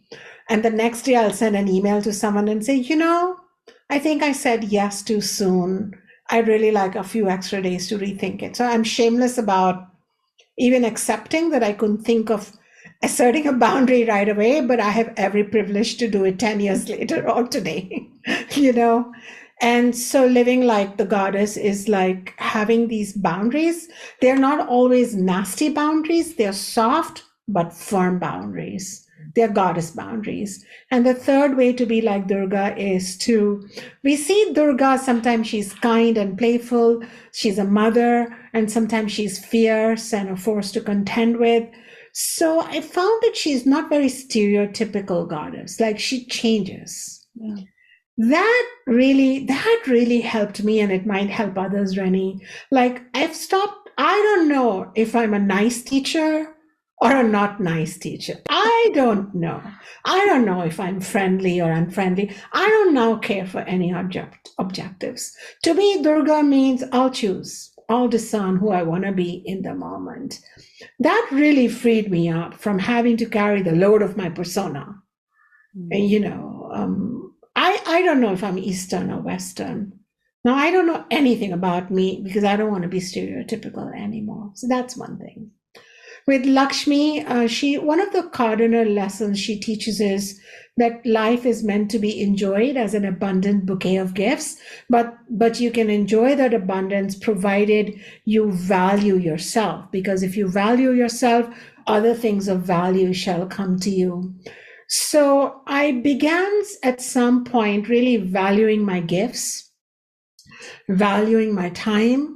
And the next day I'll send an email to someone and say, I think I said yes too soon. I'd really like a few extra days to rethink it. So I'm shameless about even accepting that I couldn't think of asserting a boundary right away, but I have every privilege to do it 10 years later or today, And so living like the goddess is like having these boundaries. They're not always nasty boundaries. They're soft but firm boundaries. They're goddess boundaries. And the third way to be like Durga is we see Durga, sometimes she's kind and playful. She's a mother, and sometimes she's fierce and a force to contend with. So I found that she's not very stereotypical goddess. Like she changes. Yeah. That really helped me, and it might help others, Rennie. Like I don't know if I'm a nice teacher or a not nice teacher. I don't know. I don't know if I'm friendly or unfriendly. I don't now care for any objectives. To me, Durga means I'll choose. I'll discern who I want to be in the moment. That really freed me up from having to carry the load of my persona. I don't know if I'm Eastern or Western. Now, I don't know anything about me because I don't want to be stereotypical anymore. So that's one thing. With Lakshmi, one of the cardinal lessons she teaches is that life is meant to be enjoyed as an abundant bouquet of gifts, but you can enjoy that abundance provided you value yourself, because if you value yourself, other things of value shall come to you. So I began at some point really valuing my gifts, valuing my time,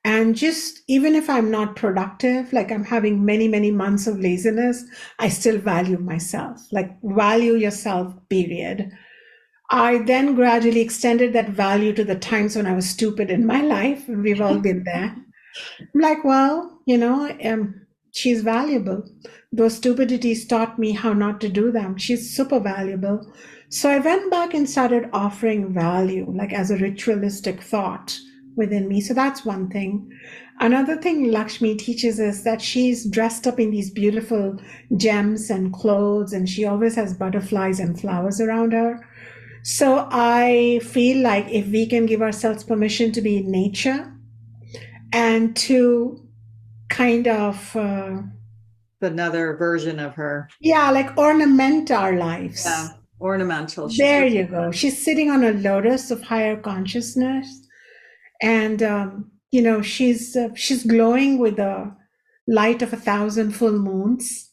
and just even if I'm not productive, like I'm having many, many months of laziness, I still value myself, like value yourself, period. I then gradually extended that value to the times when I was stupid in my life. We've all been there. I'm like, well, she's valuable. Those stupidities taught me how not to do them. She's super valuable. So I went back and started offering value, like as a ritualistic thought within me. So that's one thing. Another thing Lakshmi teaches is that she's dressed up in these beautiful gems and clothes, and she always has butterflies and flowers around her. So I feel like if we can give ourselves permission to be in nature and to kind of another version of her. Yeah, like ornament our lives. Yeah, ornamental. There you go. She's sitting on a lotus of higher consciousness. And, she's glowing with the light of 1,000 full moons.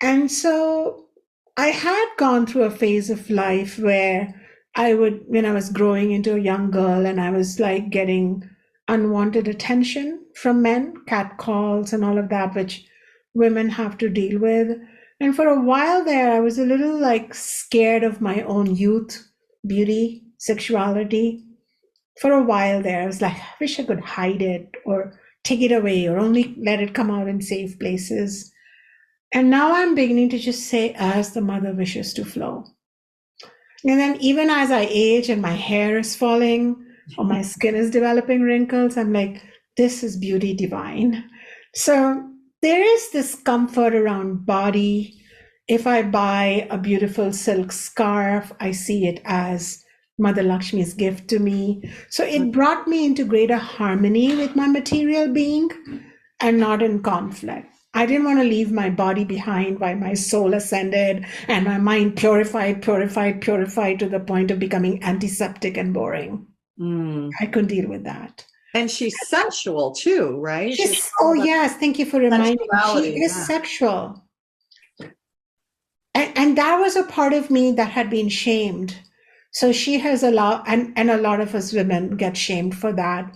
And so I had gone through a phase of life where when I was growing into a young girl and I was like getting unwanted attention from men, catcalls and all of that, which women have to deal with. And for a while there, I was a little like scared of my own youth, beauty, sexuality. For a while there, I was like, I wish I could hide it or take it away or only let it come out in safe places. And now I'm beginning to just say, as the mother wishes to flow. And then even as I age and my hair is falling or my skin is developing wrinkles, I'm like, this is beauty divine. So there is this comfort around body If I buy a beautiful silk scarf, I see it as Mother Lakshmi's gift to me. So it brought me into greater harmony with my material being and not in conflict. I didn't want to leave my body behind while my soul ascended and my mind purified to the point of becoming antiseptic and boring. I couldn't deal with that. And she's sensual too, right? Oh, yes. Thank you for reminding me. She is yeah. sexual. And that was a part of me that had been shamed. So she has allowed, and a lot of us women get shamed for that.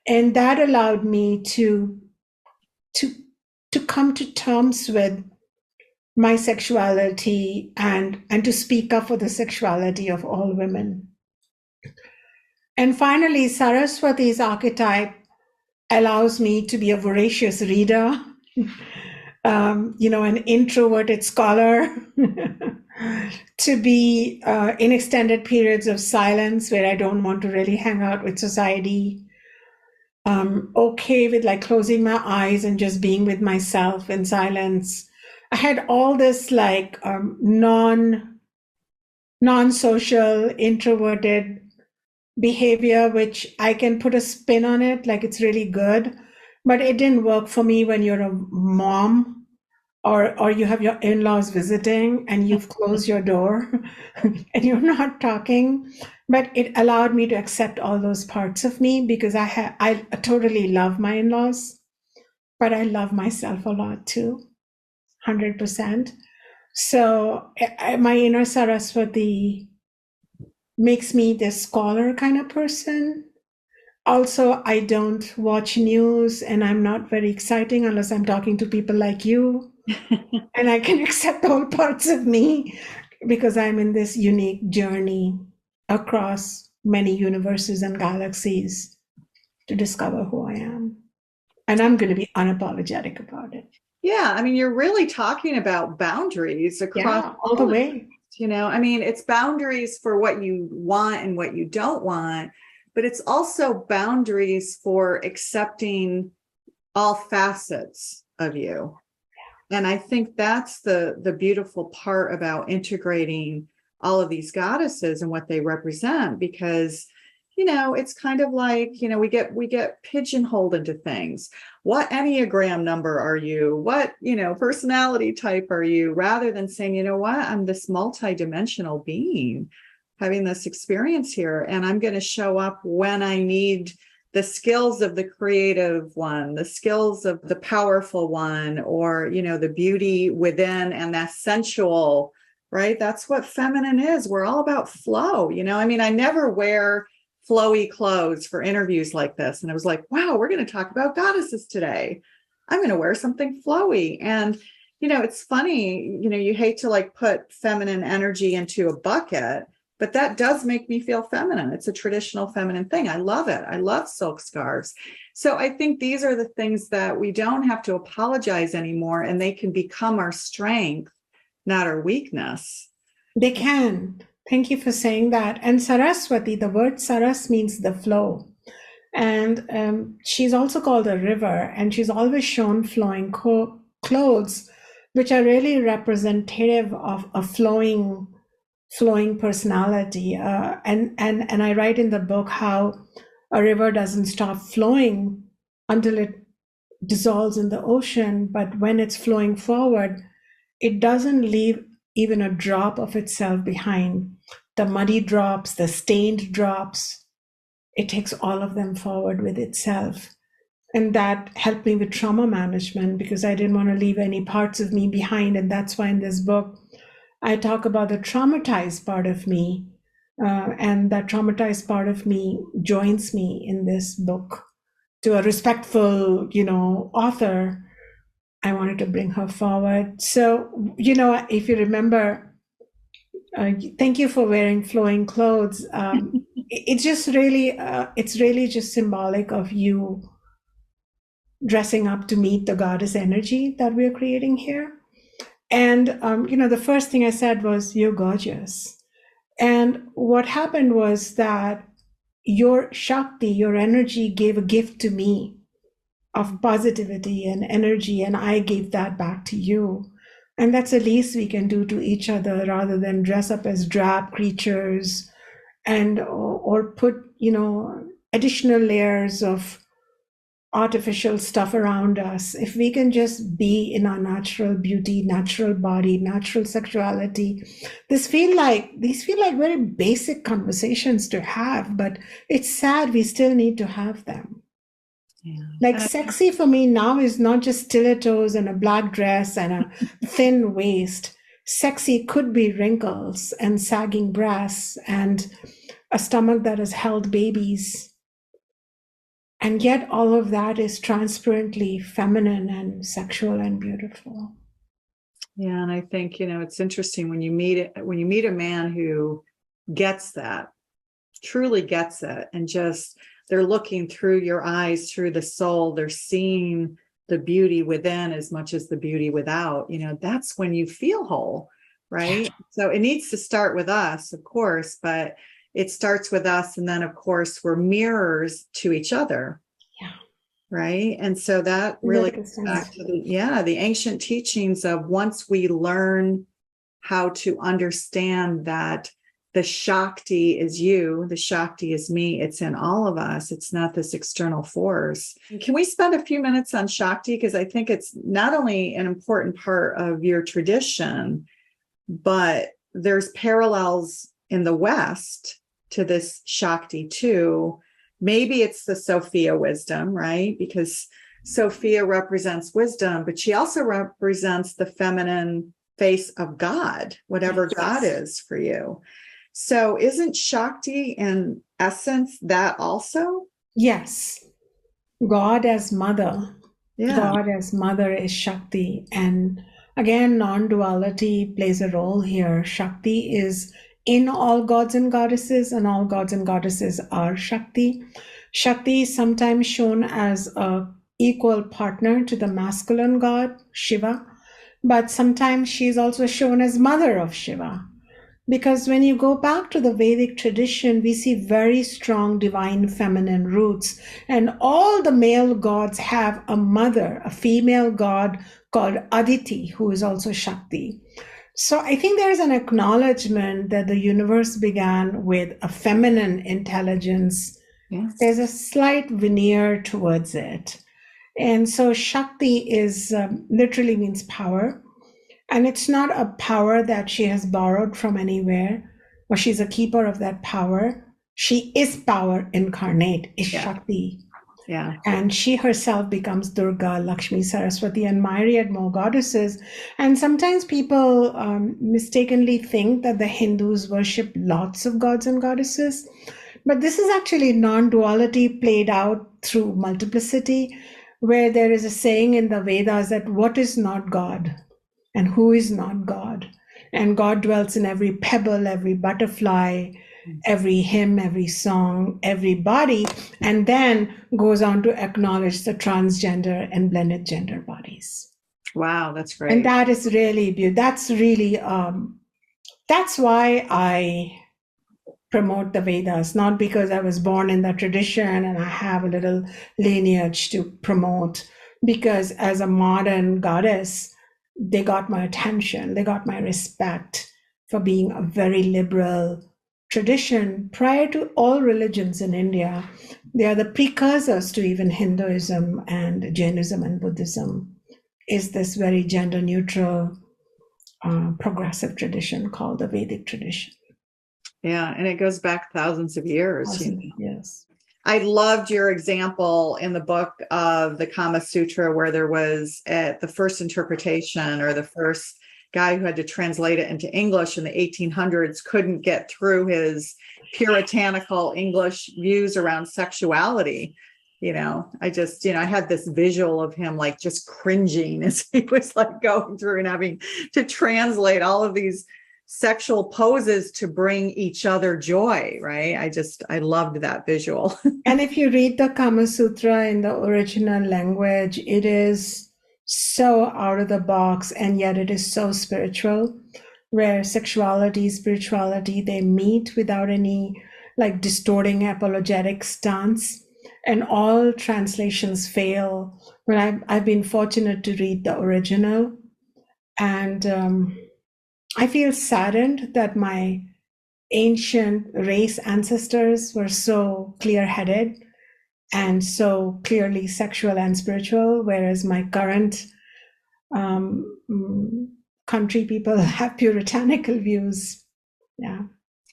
And that allowed me to come to terms with my sexuality and to speak up for the sexuality of all women. And finally, Saraswati's archetype allows me to be a voracious reader, an introverted scholar, to be in extended periods of silence where I don't want to really hang out with society. Okay with like closing my eyes and just being with myself in silence. I had all this like non-social, introverted behavior, which I can put a spin on it, like it's really good, but it didn't work for me when you're a mom or you have your in-laws visiting and you've closed your door and you're not talking. But it allowed me to accept all those parts of me because I totally love my in-laws, but I love myself a lot too, 100%. So my inner Saraswati makes me this scholar kind of person. Also, I don't watch news and I'm not very exciting unless I'm talking to people like you. And I can accept all parts of me because I'm in this unique journey across many universes and galaxies to discover who I am. And I'm going to be unapologetic about it. Yeah, I mean, you're really talking about boundaries across all the way. It's boundaries for what you want and what you don't want, but it's also boundaries for accepting all facets of you. And I think that's the beautiful part about integrating all of these goddesses and what they represent, because it's kind of like, we get pigeonholed into things. What Enneagram number are you? What, personality type are you? Rather than saying, you know what, I'm this multidimensional being having this experience here, and I'm going to show up when I need the skills of the creative one, the skills of the powerful one, or, the beauty within and that sensual, right? That's what feminine is. We're all about flow. I never wear flowy clothes for interviews like this. And I was like, wow, we're going to talk about goddesses today. I'm going to wear something flowy. And, it's funny, you hate to like put feminine energy into a bucket, but that does make me feel feminine. It's a traditional feminine thing. I love it. I love silk scarves. So I think these are the things that we don't have to apologize anymore, and they can become our strength, not our weakness. They can. Thank you for saying that. And Saraswati, the word Saras means the flow. And she's also called a river, and she's always shown flowing clothes, which are really representative of a flowing personality. And I write in the book how a river doesn't stop flowing until it dissolves in the ocean, but when it's flowing forward, it doesn't leave even a drop of itself behind. The muddy drops, the stained drops, it takes all of them forward with itself. And that helped me with trauma management because I didn't want to leave any parts of me behind. And that's why in this book, I talk about the traumatized part of me. And that traumatized part of me joins me in this book. To a respectful, author, I wanted to bring her forward. So, if you remember, thank you for wearing flowing clothes. It's just really, it's really just symbolic of you dressing up to meet the goddess energy that we're creating here. And, the first thing I said was, you're gorgeous. And what happened was that your Shakti, your energy gave a gift to me of positivity and energy, and I gave that back to you. And that's the least we can do to each other, rather than dress up as drab creatures and or put, additional layers of artificial stuff around us. If we can just be in our natural beauty, natural body, natural sexuality, these feel like very basic conversations to have, but it's sad we still need to have them. Yeah. Like sexy for me now is not just stilettos and a black dress and a thin waist. Sexy could be wrinkles and sagging breasts and a stomach that has held babies. And yet all of that is transparently feminine and sexual and beautiful. Yeah, and I think, it's interesting when you meet a man who gets that, truly gets it, and just they're looking through your eyes, through the soul, they're seeing the beauty within as much as the beauty without, that's when you feel whole, right? Yeah. So it needs to start with us, of course, but it starts with us. And then, of course, we're mirrors to each other. Yeah. Right. And so that really goes back to the ancient teachings of, once we learn how to understand that the Shakti is you, the Shakti is me, it's in all of us, it's not this external force. Can we spend a few minutes on Shakti? Because I think it's not only an important part of your tradition, but there's parallels in the West to this Shakti too. Maybe it's the Sophia wisdom, right? Because Sophia represents wisdom, but she also represents the feminine face of God, whatever God is for you. So isn't Shakti in essence that also? Yes. God as mother. Yeah. God as mother is Shakti. And again, non-duality plays a role here. Shakti is in all gods and goddesses, and all gods and goddesses are Shakti. Shakti is sometimes shown as an equal partner to the masculine god, Shiva, but sometimes she is also shown as mother of Shiva. Because when you go back to the Vedic tradition, we see very strong divine feminine roots, and all the male gods have a mother, a female god called Aditi, who is also Shakti. So I think there's an acknowledgement that the universe began with a feminine intelligence. Yes. There's a slight veneer towards it. And so Shakti is literally means power. And it's not a power that she has borrowed from anywhere, or she's a keeper of that power. She is power incarnate, is Shakti. Yeah. And she herself becomes Durga, Lakshmi, Saraswati, and myriad more goddesses. And sometimes people mistakenly think that the Hindus worship lots of gods and goddesses. But this is actually non-duality played out through multiplicity, where there is a saying in the Vedas that what is not God and who is not God. And God dwells in every pebble, every butterfly, every hymn, every song, every body, and then goes on to acknowledge the transgender and blended gender bodies. Wow, that's great. And that is really beautiful. That's really, that's why I promote the Vedas, not because I was born in that tradition and I have a little lineage to promote, because as a modern goddess, they got my attention, they got my respect for being a very liberal tradition. Prior to all religions in India, they are the precursors to even Hinduism and Jainism and Buddhism, is this very gender neutral, progressive tradition called the Vedic tradition. Yeah, and it goes back thousands of years. Yes. I loved your example in the book of the Kama Sutra, where there was the first interpretation, or the first guy who had to translate it into English in the 1800s couldn't get through his puritanical English views around sexuality. I just, I had this visual of him like just cringing as he was like going through and having to translate all of these sexual poses to bring each other joy, right? I loved that visual. And if you read the Kama Sutra in the original language, it is so out of the box, and yet it is so spiritual, where sexuality, spirituality, they meet without any like distorting apologetic stance, and all translations fail. When I've been fortunate to read the original, And I feel saddened that my ancient race ancestors were so clear-headed and so clearly sexual and spiritual, whereas my current country people have puritanical views. Yeah.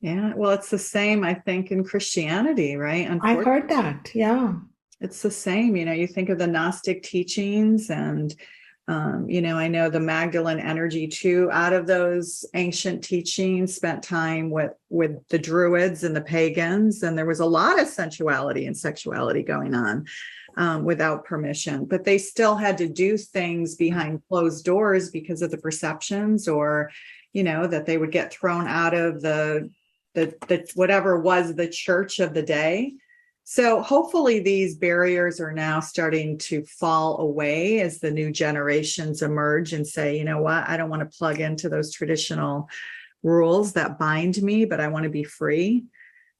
Yeah. Well, it's the same, I think, in Christianity, right? I've heard that. Yeah. It's the same. You think of the Gnostic teachings and, I know the Magdalene energy too, out of those ancient teachings, spent time with the Druids and the pagans. And there was a lot of sensuality and sexuality going on without permission, but they still had to do things behind closed doors because of the perceptions, or, that they would get thrown out of the whatever was the church of the day. So hopefully these barriers are now starting to fall away as the new generations emerge and say, you know what, I don't want to plug into those traditional rules that bind me, but I want to be free.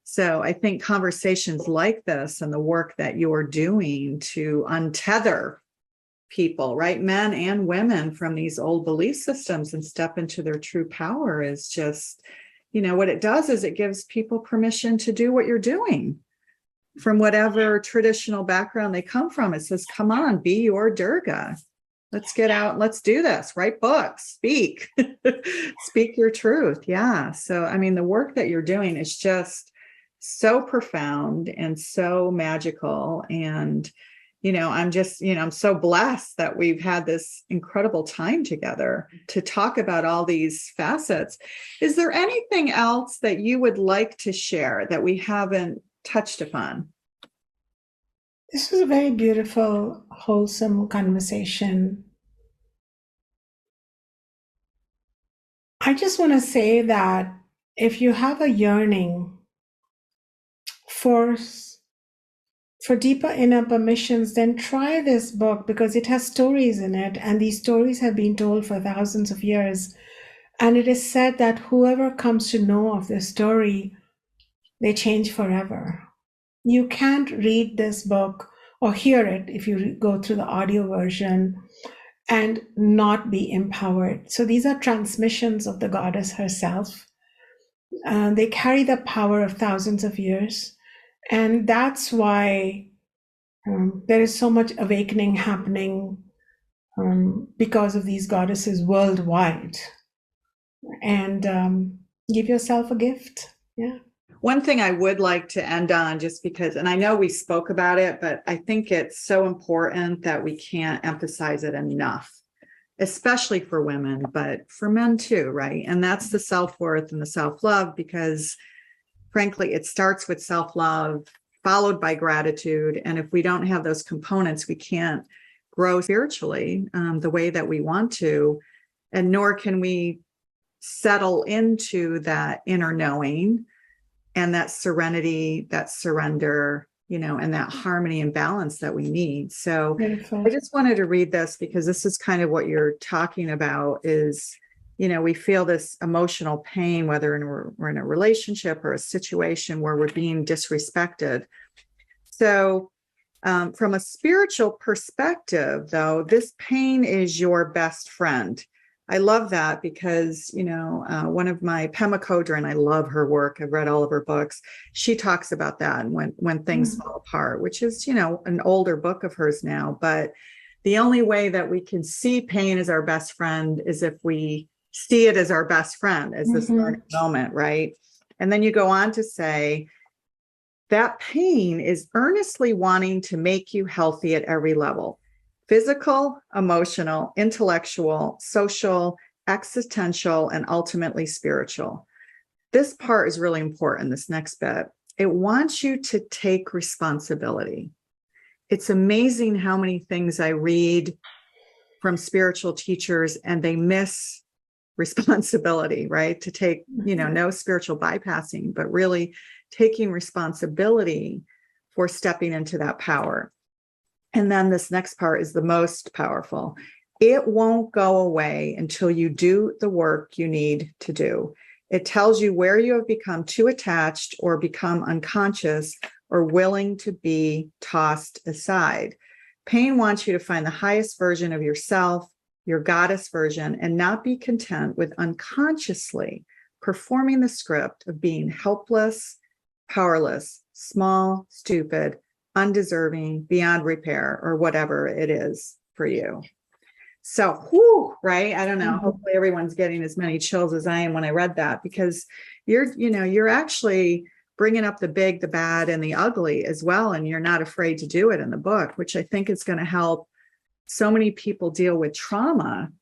So I think conversations like this and the work that you're doing to untether people, right, men and women, from these old belief systems and step into their true power is just, what it does is it gives people permission to do what you're doing. From whatever traditional background they come from, it says, come on, be your Durga. Let's get out. Let's do this. Write books, speak, speak your truth. Yeah. So, the work that you're doing is just so profound and so magical. And, I'm so blessed that we've had this incredible time together to talk about all these facets. Is there anything else that you would like to share that we haven't touched upon? This was a very beautiful, wholesome conversation. I just want to say that if you have a yearning for deeper inner permissions, then try this book, because it has stories in it, and these stories have been told for thousands of years. And it is said that whoever comes to know of this story, they change forever. You can't read this book or hear it if you go through the audio version and not be empowered. So these are transmissions of the goddess herself. They carry the power of thousands of years. And that's why there is so much awakening happening because of these goddesses worldwide. And give yourself a gift. Yeah. One thing I would like to end on, just because, and I know we spoke about it, but I think it's so important that we can't emphasize it enough, especially for women, but for men too, right? And that's the self-worth and the self-love, because frankly, it starts with self-love, followed by gratitude. And if we don't have those components, we can't grow spiritually the way that we want to, and nor can we settle into that inner knowing and that serenity, that surrender, and that harmony and balance that we need. So Beautiful. I just wanted to read this because this is kind of what you're talking about is, we feel this emotional pain, whether we're in a relationship or a situation where we're being disrespected. So from a spiritual perspective, though, this pain is your best friend. I love that because, one of my Pema Chodron, I love her work. I've read all of her books. She talks about that and when things fall apart, which is, an older book of hers now. But the only way that we can see pain as our best friend is if we see it as our best friend, as this learning moment, right? And then you go on to say, that pain is earnestly wanting to make you healthy at every level. Physical, emotional, intellectual, social, existential, and ultimately spiritual. This part is really important, this next bit. It wants you to take responsibility. It's amazing how many things I read from spiritual teachers and they miss responsibility, right? To take, no spiritual bypassing, but really taking responsibility for stepping into that power. And then this next part is the most powerful. It won't go away until you do the work you need to do. It tells you where you have become too attached or become unconscious or willing to be tossed aside. Pain wants you to find the highest version of yourself, your goddess version, and not be content with unconsciously performing the script of being helpless, powerless, small, stupid, undeserving, beyond repair, or whatever it is for you. So, whew, right? I don't know. Hopefully everyone's getting as many chills as I am when I read that, because you're actually bringing up the big, the bad, and the ugly as well. And you're not afraid to do it in the book, which I think is going to help so many people deal with trauma,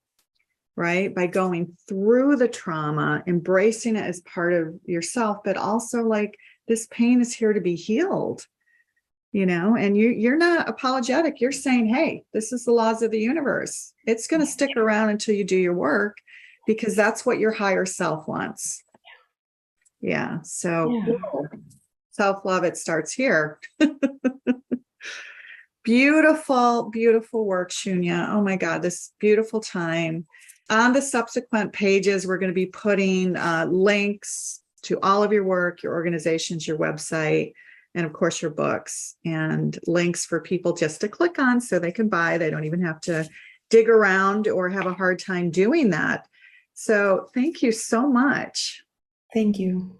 right? By going through the trauma, embracing it as part of yourself, but also like, this pain is here to be healed, and you're not apologetic. You're saying, hey, this is the laws of the universe. It's going to stick around until you do your work, because that's what your higher self wants. Yeah. So self-love, it starts here. Beautiful, beautiful work, Shunya. Oh my God, this beautiful time. On the subsequent pages, we're going to be putting links to all of your work, your organizations, your website, and of course your books, and links for people just to click on so they can buy. They don't even have to dig around or have a hard time doing that. So thank you so much. Thank you.